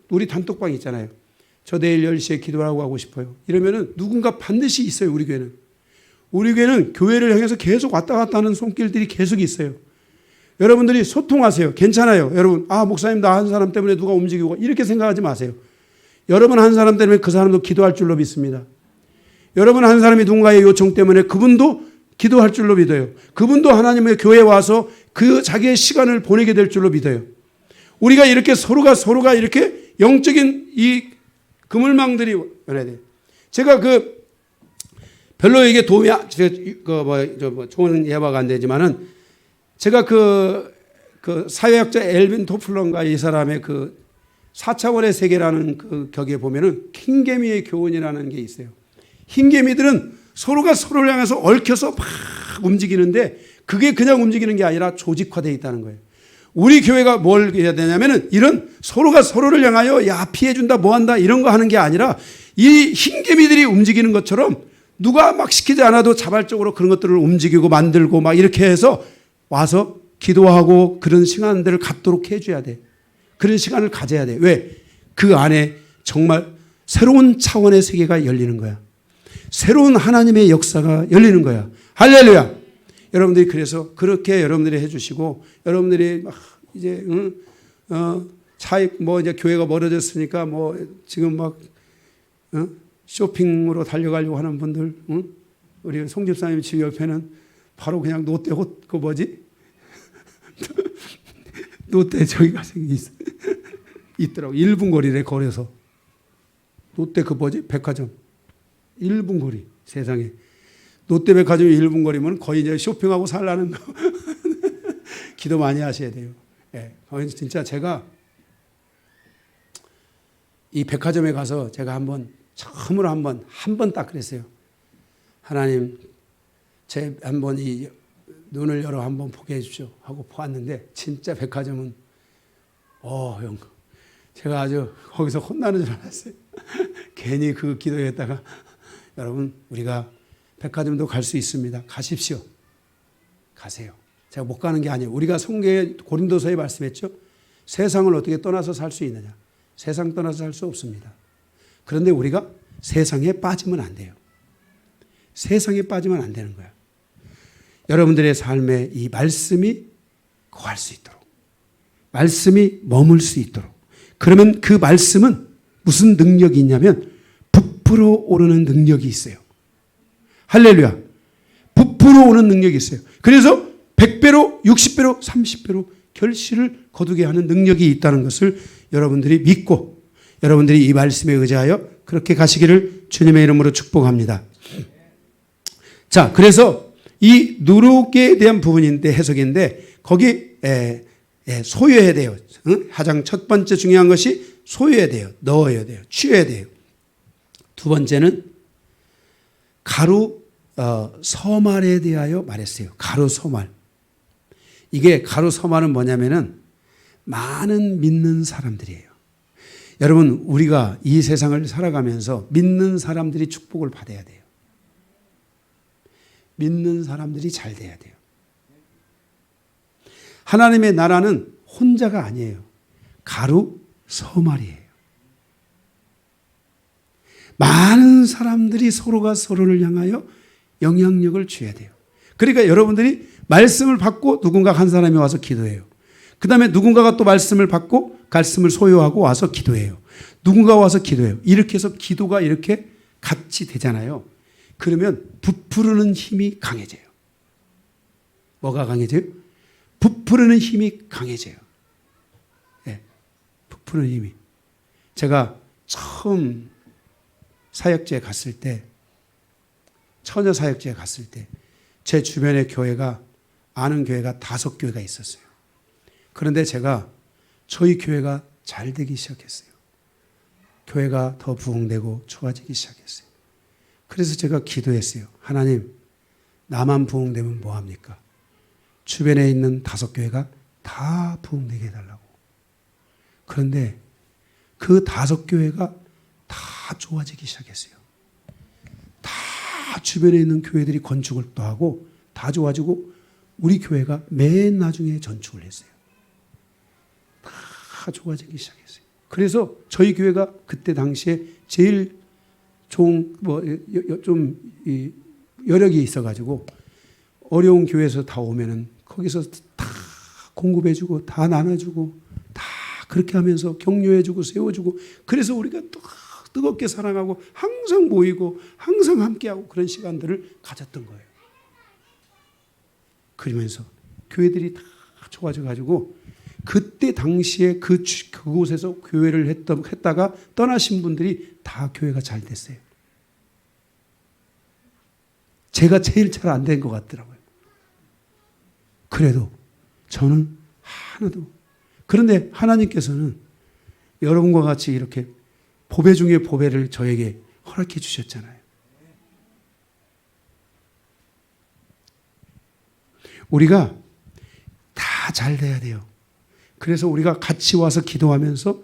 우리 단톡방 있잖아요. 저 내일 10시에 기도하고 하고 싶어요. 이러면은 누군가 반드시 있어요. 우리 교회는. 우리 교회는 교회를 향해서 계속 왔다 갔다 하는 손길들이 계속 있어요. 여러분들이 소통하세요. 괜찮아요. 여러분, 아, 목사님 나 한 사람 때문에 누가 움직이고 이렇게 생각하지 마세요. 여러분 한 사람 때문에 그 사람도 기도할 줄로 믿습니다. 여러분 한 사람이 누군가의 요청 때문에 그분도 기도할 줄로 믿어요. 그분도 하나님의 교회에 와서 그 자기의 시간을 보내게 될 줄로 믿어요. 우리가 이렇게 서로가 이렇게 영적인 이 그물망들이 연해야 돼요. 제가 별로 이게 도움이 좋은 예화가 안 되지만은 제가 그 사회학자 엘빈 토플런가 이 사람의 그 4차원의 세계라는 그 격에 보면은 흰개미의 교훈이라는 게 있어요. 흰개미들은 서로가 서로를 향해서 얽혀서 막 움직이는데 그게 그냥 움직이는 게 아니라 조직화되어 있다는 거예요. 우리 교회가 뭘 해야 되냐면은 이런 서로가 서로를 향하여 야 피해준다 뭐한다 이런 거 하는 게 아니라 이 흰개미들이 움직이는 것처럼 누가 막 시키지 않아도 자발적으로 그런 것들을 움직이고 만들고 막 이렇게 해서 와서 기도하고 그런 시간들을 갖도록 해줘야 돼. 그런 시간을 가져야 돼. 왜? 그 안에 정말 새로운 차원의 세계가 열리는 거야. 새로운 하나님의 역사가 열리는 거야. 할렐루야. 여러분들이 그래서 그렇게 여러분들이 해주시고 여러분들이 막 이제 차에 뭐 이제 교회가 멀어졌으니까 뭐 지금 막 쇼핑으로 달려가려고 하는 분들, 우리 송 집사님 집 옆에는 바로 그냥 롯데 그 뭐지? 롯데 저기가 있더라고. 1분 거리래 걸어서. 롯데 그 뭐지? 백화점. 1분 거리. 세상에. 롯데 백화점이 1분 거리면 거의 이제 쇼핑하고 살라는 거. 기도 많이 하셔야 돼요. 예. 진짜 제가 이 백화점에 가서 제가 처음으로 한 번 딱 그랬어요. 하나님, 제 한번 이 눈을 열어 한번 보게 해주십시오 하고 보았는데 진짜 백화점은 형, 제가 아주 거기서 혼나는 줄 알았어요. 괜히 그 기도했다가 여러분 우리가 백화점도 갈 수 있습니다. 가십시오. 가세요. 제가 못 가는 게 아니에요. 우리가 성경에 고린도서에 말씀했죠. 세상을 어떻게 떠나서 살 수 있느냐. 세상 떠나서 살 수 없습니다. 그런데 우리가 세상에 빠지면 안 돼요. 세상에 빠지면 안 되는 거야. 여러분들의 삶에 이 말씀이 거할 수 있도록, 말씀이 머물 수 있도록. 그러면 그 말씀은 무슨 능력이 있냐면 부풀어 오르는 능력이 있어요. 할렐루야. 부풀어 오는 능력이 있어요. 그래서 100배로, 60배로, 30배로 결실을 거두게 하는 능력이 있다는 것을 여러분들이 믿고 여러분들이 이 말씀에 의지하여 그렇게 가시기를 주님의 이름으로 축복합니다. 자, 그래서 이 누룩에 대한 부분인데 해석인데 거기 소유해야 돼요. 가장 첫 번째 중요한 것이 소유해야 돼요. 넣어야 돼요. 취해야 돼요. 두 번째는 가루 서말에 대하여 말했어요. 가루 서말. 이게 가루 서말은 뭐냐면은 많은 믿는 사람들이에요. 여러분 우리가 이 세상을 살아가면서 믿는 사람들이 축복을 받아야 돼요. 믿는 사람들이 잘 돼야 돼요. 하나님의 나라는 혼자가 아니에요. 가루 서말이에요. 많은 사람들이 서로가 서로를 향하여 영향력을 줘야 돼요. 그러니까 여러분들이 말씀을 받고 누군가 한 사람이 와서 기도해요. 그 다음에 누군가가 또 말씀을 받고 말씀을 소유하고 와서 기도해요. 누군가 와서 기도해요. 이렇게 해서 기도가 이렇게 같이 되잖아요. 그러면 부풀는 힘이 강해져요. 뭐가 강해져요? 부풀는 힘이 강해져요. 네, 부풀는 힘이. 제가 처음 사역지에 갔을 때, 처녀 사역지에 갔을 때, 제 주변에 교회가, 아는 교회가 5교회가 있었어요. 그런데 제가 저희 교회가 잘 되기 시작했어요. 교회가 더 부흥되고 좋아지기 시작했어요. 그래서 제가 기도했어요. 하나님, 나만 부흥되면 뭐합니까? 주변에 있는 5교회가 다 부흥되게 해달라고. 그런데 그 5교회가 다 좋아지기 시작했어요. 다 주변에 있는 교회들이 건축을 또 하고 다 좋아지고 우리 교회가 맨 나중에 전축을 했어요. 다 좋아지기 시작했어요. 그래서 저희 교회가 그때 당시에 제일 좋은 좀 여력이 있어가지고 어려운 교회에서 다 오면은 거기서 다 공급해주고 다 나눠주고 다 그렇게 하면서 격려해주고 세워주고 그래서 우리가 또 뜨겁게 사랑하고 항상 모이고 항상 함께하고 그런 시간들을 가졌던 거예요. 그러면서 교회들이 다 좋아져가지고 그때 당시에 그곳에서 교회를 했다가 떠나신 분들이 다 교회가 잘 됐어요. 제가 제일 잘 안 된 것 같더라고요. 그래도 저는 하나도. 그런데 하나님께서는 여러분과 같이 이렇게 보배 중에 보배를 저에게 허락해 주셨잖아요. 우리가 다 잘 돼야 돼요. 그래서 우리가 같이 와서 기도하면서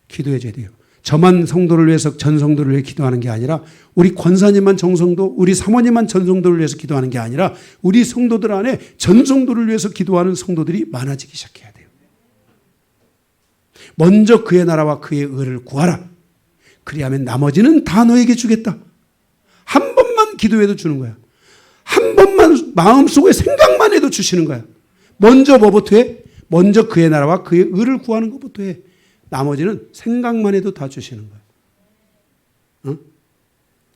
기도해 줘야 돼요. 저만 성도를 위해서 전 성도를 위해 기도하는 게 아니라 우리 권사님만 정성도, 우리 사모님만 전 성도를 위해서 기도하는 게 아니라 우리 성도들 안에 전 성도를 위해서 기도하는 성도들이 많아지기 시작해야 돼요. 먼저 그의 나라와 그의 의를 구하라. 그리하면 나머지는 다 너에게 주겠다. 한 번만 기도해도 주는 거야. 한 번만 마음속에 생각만 해도 주시는 거야. 먼저 뭐부터 해? 먼저 그의 나라와 그의 의를 구하는 것부터 해. 나머지는 생각만 해도 다 주시는 거야. 어?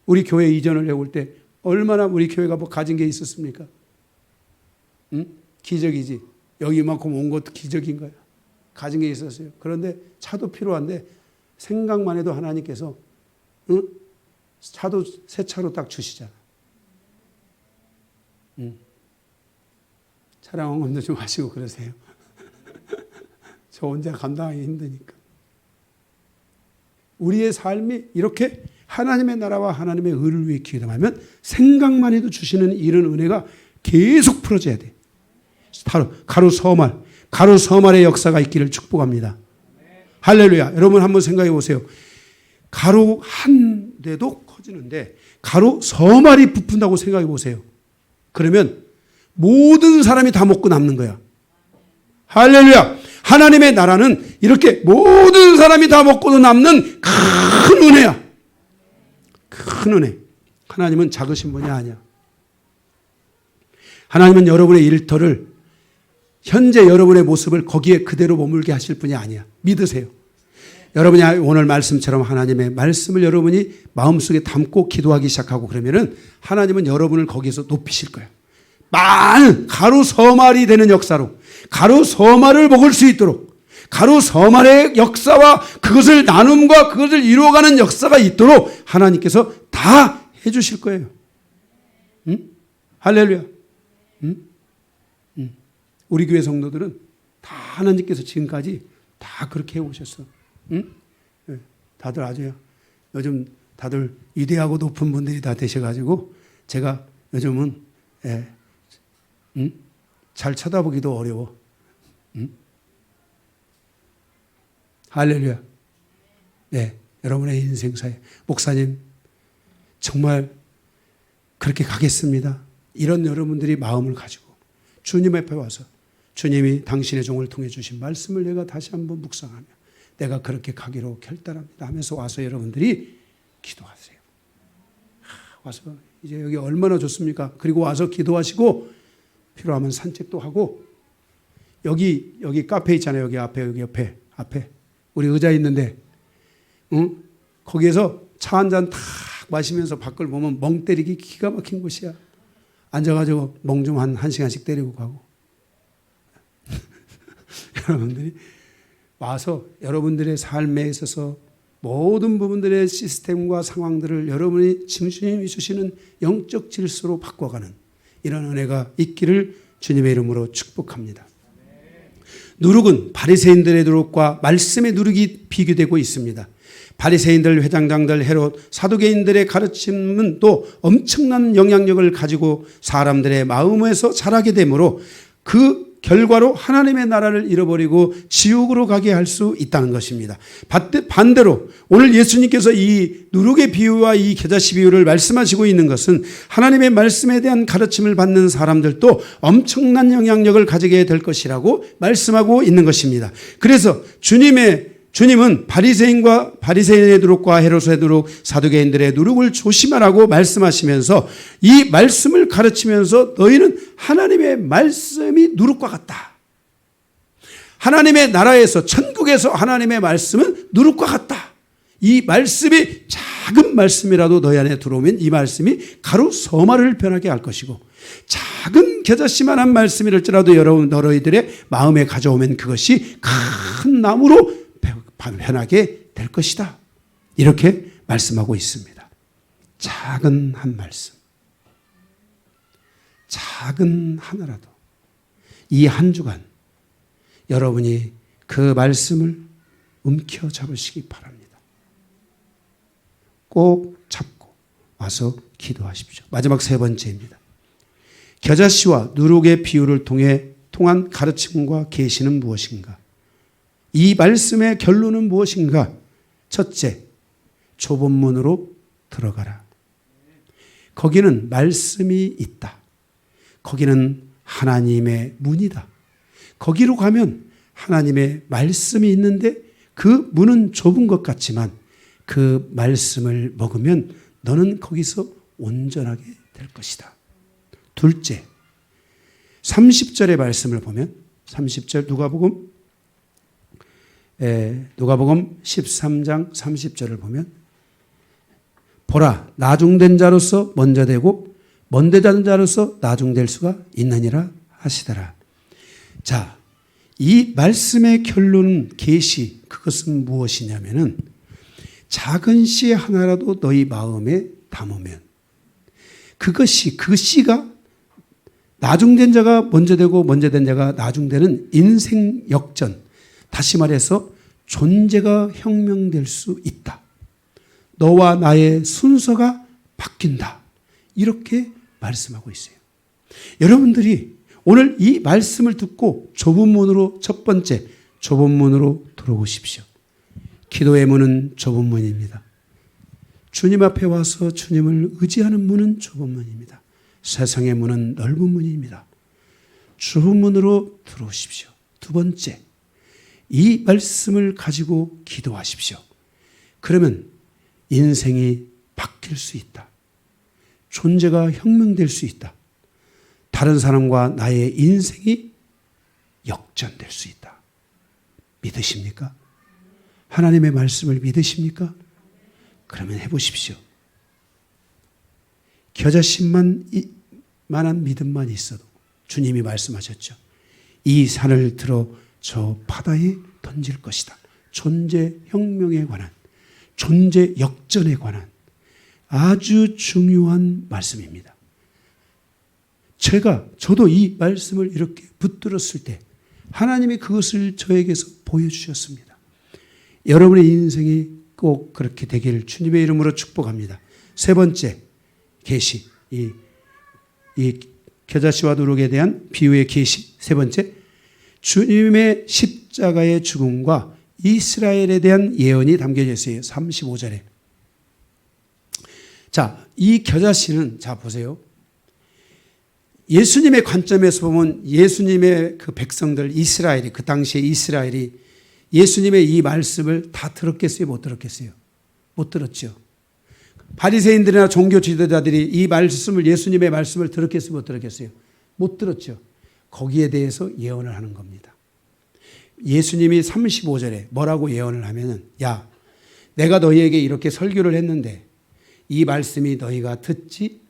우리 교회 이전을 해올 때 얼마나 우리 교회가 뭐 가진 게 있었습니까? 응? 기적이지. 여기만큼 온 것도 기적인 거야. 가진 게 있었어요. 그런데 차도 필요한데 생각만 해도 하나님께서 응? 차도 새 차로 딱 주시잖아. 응. 차량 헌금도 좀 하시고 그러세요. 저 혼자 감당하기 힘드니까. 우리의 삶이 이렇게 하나님의 나라와 하나님의 의를 위해 기도하면 생각만 해도 주시는 이런 은혜가 계속 풀어져야 돼. 가로 서말의 역사가 있기를 축복합니다. 할렐루야. 여러분 한번 생각해 보세요. 가로 한 대도 커지는데 가로 서말이 부푼다고 생각해 보세요. 그러면 모든 사람이 다 먹고 남는 거야. 할렐루야. 하나님의 나라는 이렇게 모든 사람이 다 먹고도 남는 큰 은혜야. 큰 은혜. 하나님은 작으신 분이 아니야. 하나님은 여러분의 일터를 현재 여러분의 모습을 거기에 그대로 머물게 하실 분이 아니야. 믿으세요. 여러분이 오늘 말씀처럼 하나님의 말씀을 여러분이 마음속에 담고 기도하기 시작하고 그러면은 하나님은 여러분을 거기에서 높이실 거예요. 많은 가로 서말이 되는 역사로 가로 서말을 먹을 수 있도록 가로 서말의 역사와 그것을 나눔과 그것을 이루어가는 역사가 있도록 하나님께서 다 해주실 거예요. 응? 할렐루야. 응? 응. 우리 교회 성도들은 다 하나님께서 지금까지 다 그렇게 해오셨어. 응? 네. 다들 아주 요즘 다들 위대하고 높은 분들이 다 되셔가지고 제가 요즘은 응? 잘 쳐다보기도 어려워. 응? 할렐루야. 네, 여러분의 인생사에 목사님 정말 그렇게 가겠습니다. 이런 여러분들이 마음을 가지고 주님 앞에 와서 주님이 당신의 종을 통해 주신 말씀을 내가 다시 한번 묵상하며 내가 그렇게 가기로 결단합니다 하면서 와서 여러분들이 기도하세요. 와서 이제 여기 얼마나 좋습니까? 그리고 와서 기도하시고 필요하면 산책도 하고 여기 카페 있잖아요. 여기 옆에 우리 의자 있는데 거기에서 차 한 잔 탁 마시면서 밖을 보면 멍 때리기 기가 막힌 곳이야. 앉아가지고 멍 좀 한 1시간씩 때리고 가고. 여러분들이 와서 여러분들의 삶에 있어서 모든 부분들의 시스템과 상황들을 여러분이 주님이 주시는 영적 질서로 바꿔가는 이런 은혜가 있기를 주님의 이름으로 축복합니다. 누룩은 바리새인들의 누룩과 말씀의 누룩이 비교되고 있습니다. 바리새인들, 회장장들, 헤롯, 사두개인들의 가르침은 또 엄청난 영향력을 가지고 사람들의 마음에서 자라게 되므로 그 결과로 하나님의 나라를 잃어버리고 지옥으로 가게 할 수 있다는 것입니다. 반대로 오늘 예수님께서 이 누룩의 비유와 이 겨자씨 비유를 말씀하시고 있는 것은 하나님의 말씀에 대한 가르침을 받는 사람들도 엄청난 영향력을 가지게 될 것이라고 말씀하고 있는 것입니다. 그래서 주님은 바리새인의 누룩과 헤롯의 누룩, 사두개인들의 누룩을 조심하라고 말씀하시면서 이 말씀을 가르치면서 너희는 하나님의 말씀이 누룩과 같다. 하나님의 나라에서 천국에서 하나님의 말씀은 누룩과 같다. 이 말씀이 작은 말씀이라도 너희 안에 들어오면 이 말씀이 가루 서마를 변하게 할 것이고 작은 겨자씨만한 말씀이랄지라도 너희들의 마음에 가져오면 그것이 큰 나무로 변하게 될 것이다. 이렇게 말씀하고 있습니다. 작은 한 말씀, 작은 하나라도 이 한 주간 여러분이 그 말씀을 움켜잡으시기 바랍니다. 꼭 잡고 와서 기도하십시오. 마지막 세 번째입니다. 겨자씨와 누룩의 비유를 통한 가르침과 계시는 무엇인가? 이 말씀의 결론은 무엇인가? 첫째, 좁은 문으로 들어가라. 거기는 말씀이 있다. 거기는 하나님의 문이다. 거기로 가면 하나님의 말씀이 있는데 그 문은 좁은 것 같지만 그 말씀을 먹으면 너는 거기서 온전하게 될 것이다. 둘째, 30절의 말씀을 보면 30절 누가복음 13장 30절을 보면 보라 나중된 자로서 먼저 되고 먼저 된 자로서 나중될 수가 있느니라 하시더라. 자, 이 말씀의 결론은 계시 그것은 무엇이냐면은 작은 씨 하나라도 너희 마음에 담으면 그것이 그 씨가 나중된 자가 먼저 되고 먼저 된 자가 나중되는 인생 역전, 다시 말해서 존재가 혁명될 수 있다. 너와 나의 순서가 바뀐다. 이렇게 말씀하고 있어요. 여러분들이 오늘 이 말씀을 듣고 좁은 문으로 첫 번째 좁은 문으로 들어오십시오. 기도의 문은 좁은 문입니다. 주님 앞에 와서 주님을 의지하는 문은 좁은 문입니다. 세상의 문은 넓은 문입니다. 좁은 문으로 들어오십시오. 두 번째, 이 말씀을 가지고 기도하십시오. 그러면 인생이 바뀔 수 있다. 존재가 혁명될 수 있다. 다른 사람과 나의 인생이 역전될 수 있다. 믿으십니까? 하나님의 말씀을 믿으십니까? 그러면 해보십시오. 겨자씨만한 믿음만 있어도 주님이 말씀하셨죠. 이 산을 들어 저 바다에 던질 것이다. 존재 혁명에 관한, 존재 역전에 관한 아주 중요한 말씀입니다. 저도 이 말씀을 이렇게 붙들었을 때 하나님이 그것을 저에게서 보여주셨습니다. 여러분의 인생이 꼭 그렇게 되기를 주님의 이름으로 축복합니다. 세 번째 계시, 이 겨자씨와 누룩에 대한 비유의 계시. 세 번째, 주님의 십자가의 죽음과 이스라엘에 대한 예언이 담겨져 있어요. 35절에. 자, 이 겨자씨는 자 보세요. 예수님의 관점에서 보면 예수님의 그 백성들 이스라엘이 그 당시에 이스라엘이 예수님의 이 말씀을 다 들었겠어요? 못 들었겠어요? 못 들었죠. 바리새인들이나 종교 지도자들이 이 말씀을 예수님의 말씀을 들었겠어요? 못 들었겠어요? 못 들었죠. 거기에 대해서 예언을 하는 겁니다. 예수님이 35절에 뭐라고 예언을 하면은, 야, 내가 너희에게 이렇게 설교를 했는데 이 말씀이 너희가 듣지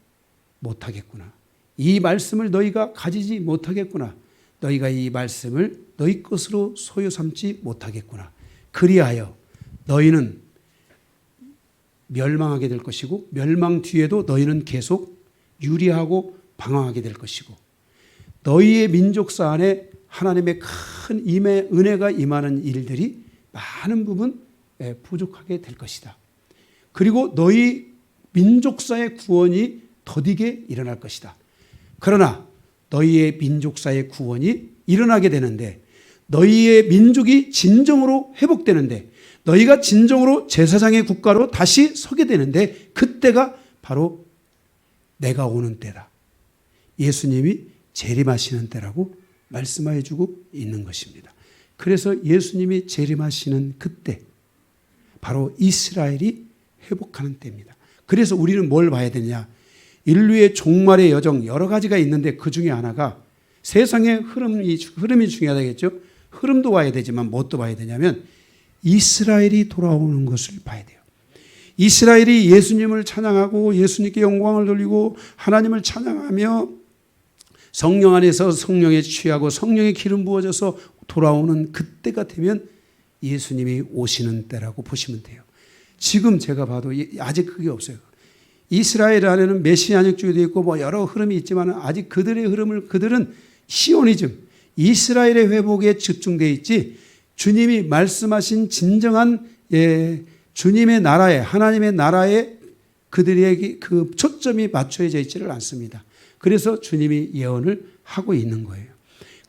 못하겠구나. 이 말씀을 너희가 가지지 못하겠구나. 너희가 이 말씀을 너희 것으로 소유 삼지 못하겠구나. 그리하여 너희는 멸망하게 될 것이고 멸망 뒤에도 너희는 계속 유리하고 방황하게 될 것이고 너희의 민족사 안에 하나님의 큰 은혜가 임하는 일들이 많은 부분 부족하게 될 것이다. 그리고 너희 민족사의 구원이 더디게 일어날 것이다. 그러나 너희의 민족사의 구원이 일어나게 되는데 너희의 민족이 진정으로 회복되는데 너희가 진정으로 제사장의 국가로 다시 서게 되는데 그때가 바로 내가 오는 때다. 예수님이 재림하시는 때라고 말씀해 주고 있는 것입니다. 그래서 예수님이 재림하시는 그때 바로 이스라엘이 회복하는 때입니다. 그래서 우리는 뭘 봐야 되냐? 인류의 종말의 여정 여러 가지가 있는데 그 중에 하나가 세상의 흐름이 중요하다겠죠. 흐름도 봐야 되지만 무엇도 봐야 되냐면 이스라엘이 돌아오는 것을 봐야 돼요. 이스라엘이 예수님을 찬양하고 예수님께 영광을 돌리고 하나님을 찬양하며 성령 안에서 성령에 취하고 성령의 기름 부어져서 돌아오는 그때가 되면 예수님이 오시는 때라고 보시면 돼요. 지금 제가 봐도 아직 그게 없어요. 이스라엘 안에는 메시아닉주의도 있고 뭐 여러 흐름이 있지만 아직 그들의 흐름을 그들은 시오니즘, 이스라엘의 회복에 집중되어 있지 주님이 말씀하신 진정한 주님의 나라에 하나님의 나라에 그들에게 그 초점이 맞춰져 있지를 않습니다. 그래서 주님이 예언을 하고 있는 거예요.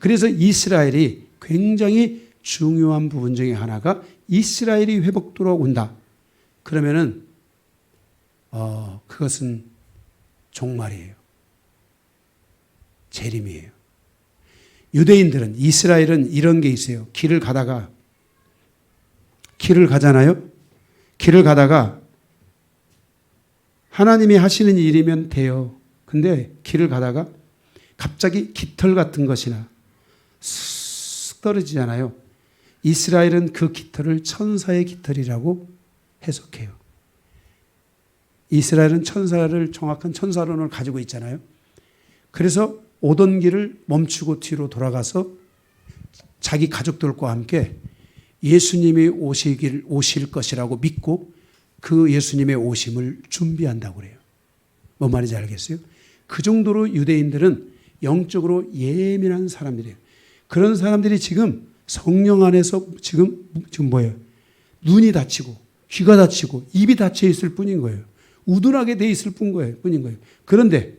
그래서 이스라엘이 굉장히 중요한 부분 중에 하나가 이스라엘이 회복되어 온다. 그러면은 그것은 종말이에요. 재림이에요. 유대인들은 이스라엘은 이런 게 있어요. 길을 가잖아요. 길을 가다가 하나님이 하시는 일이면 돼요. 근데 길을 가다가 갑자기 깃털 같은 것이나 쓱 떨어지잖아요. 이스라엘은 그 깃털을 천사의 깃털이라고 해석해요. 이스라엘은 천사를 정확한 천사론을 가지고 있잖아요. 그래서 오던 길을 멈추고 뒤로 돌아가서 자기 가족들과 함께 예수님이 오실 것이라고 믿고 그 예수님의 오심을 준비한다고 그래요. 뭔 말인지 알겠어요? 그 정도로 유대인들은 영적으로 예민한 사람들이에요. 그런 사람들이 지금 성령 안에서 지금 뭐예요? 눈이 닫히고 귀가 닫히고 입이 닫혀 있을 뿐인 거예요. 우둔하게 돼 있을 뿐인 거예요. 그런데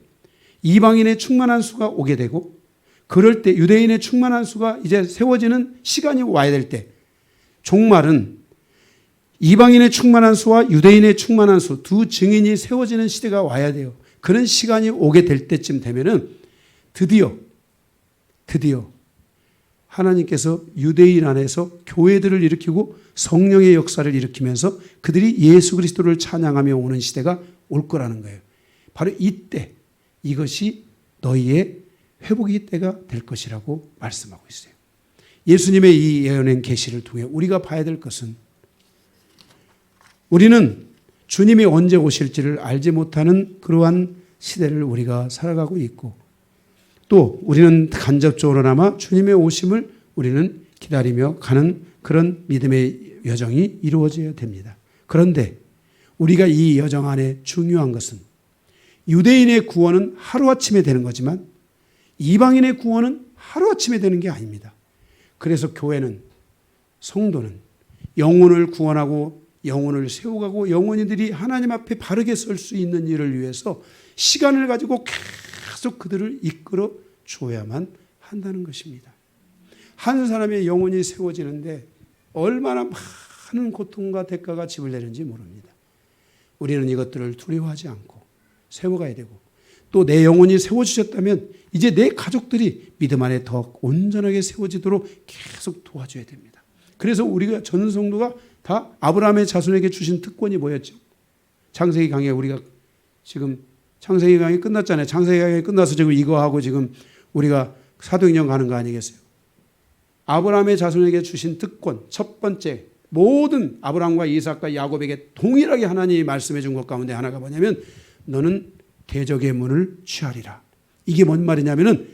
이방인의 충만한 수가 오게 되고 그럴 때 유대인의 충만한 수가 이제 세워지는 시간이 와야 될 때 종말은 이방인의 충만한 수와 유대인의 충만한 수 두 증인이 세워지는 시대가 와야 돼요. 그런 시간이 오게 될 때쯤 되면은 드디어 하나님께서 유대인 안에서 교회들을 일으키고 성령의 역사를 일으키면서 그들이 예수 그리스도를 찬양하며 오는 시대가 올 거라는 거예요. 바로 이때 이것이 너희의 회복의 때가 될 것이라고 말씀하고 있어요. 예수님의 이 예언의 계시를 통해 우리가 봐야 될 것은 우리는 주님이 언제 오실지를 알지 못하는 그러한 시대를 우리가 살아가고 있고 또 우리는 간접적으로나마 주님의 오심을 우리는 기다리며 가는 그런 믿음의 여정이 이루어져야 됩니다. 그런데 우리가 이 여정 안에 중요한 것은 유대인의 구원은 하루아침에 되는 거지만 이방인의 구원은 하루아침에 되는 게 아닙니다. 그래서 교회는 성도는 영혼을 구원하고 영혼을 세워가고 영혼이들이 하나님 앞에 바르게 설 수 있는 일을 위해서 시간을 가지고 계속 그들을 이끌어 줘야만 한다는 것입니다. 한 사람의 영혼이 세워지는데 얼마나 많은 고통과 대가가 지불되는지 모릅니다. 우리는 이것들을 두려워하지 않고 세워가야 되고 또 내 영혼이 세워주셨다면 이제 내 가족들이 믿음 안에 더 온전하게 세워지도록 계속 도와줘야 됩니다. 그래서 우리가 전 성도가 다 아브라함의 자손에게 주신 특권이 뭐였죠? 창세기 강의 우리가 지금 창세기 강의 끝났잖아요. 창세기 강의 끝나서 지금 이거 하고 지금 우리가 사도행전 가는 거 아니겠어요? 아브라함의 자손에게 주신 특권 첫 번째, 모든 아브라함과 이삭과 야곱에게 동일하게 하나님이 말씀해 준 것 가운데 하나가 뭐냐면 너는 대적의 문을 취하리라. 이게 뭔 말이냐면은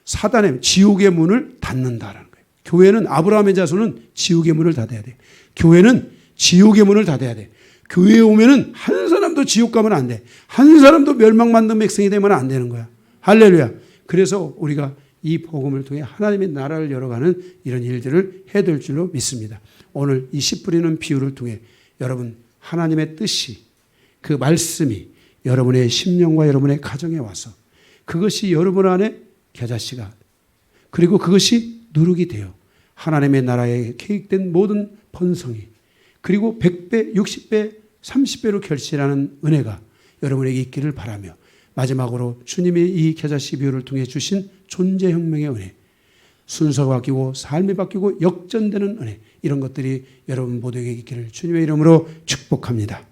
사단의 지옥의 문을 닫는다라는 거예요. 교회는 아브라함의 자손은 지옥의 문을 닫아야 돼. 교회는 지옥의 문을 닫아야 돼. 교회에 오면은 한 사람도 지옥 가면 안 돼. 한 사람도 멸망받는 백성이 되면 안 되는 거야. 할렐루야. 그래서 우리가 이 복음을 통해 하나님의 나라를 열어가는 이런 일들을 해야 될 줄로 믿습니다. 오늘 이 씨 뿌리는 비유를 통해 여러분 하나님의 뜻이 그 말씀이 여러분의 심령과 여러분의 가정에 와서 그것이 여러분 안에 겨자씨가 그리고 그것이 누룩이 되어 하나님의 나라에 계획된 모든 번성이 그리고 100배, 60배, 30배로 결실하는 은혜가 여러분에게 있기를 바라며 마지막으로 주님의 이 겨자씨 비유를 통해 주신 존재혁명의 은혜, 순서가 바뀌고 삶이 바뀌고 역전되는 은혜, 이런 것들이 여러분 모두에게 있기를 주님의 이름으로 축복합니다.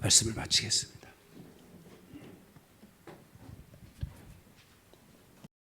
말씀을 마치겠습니다.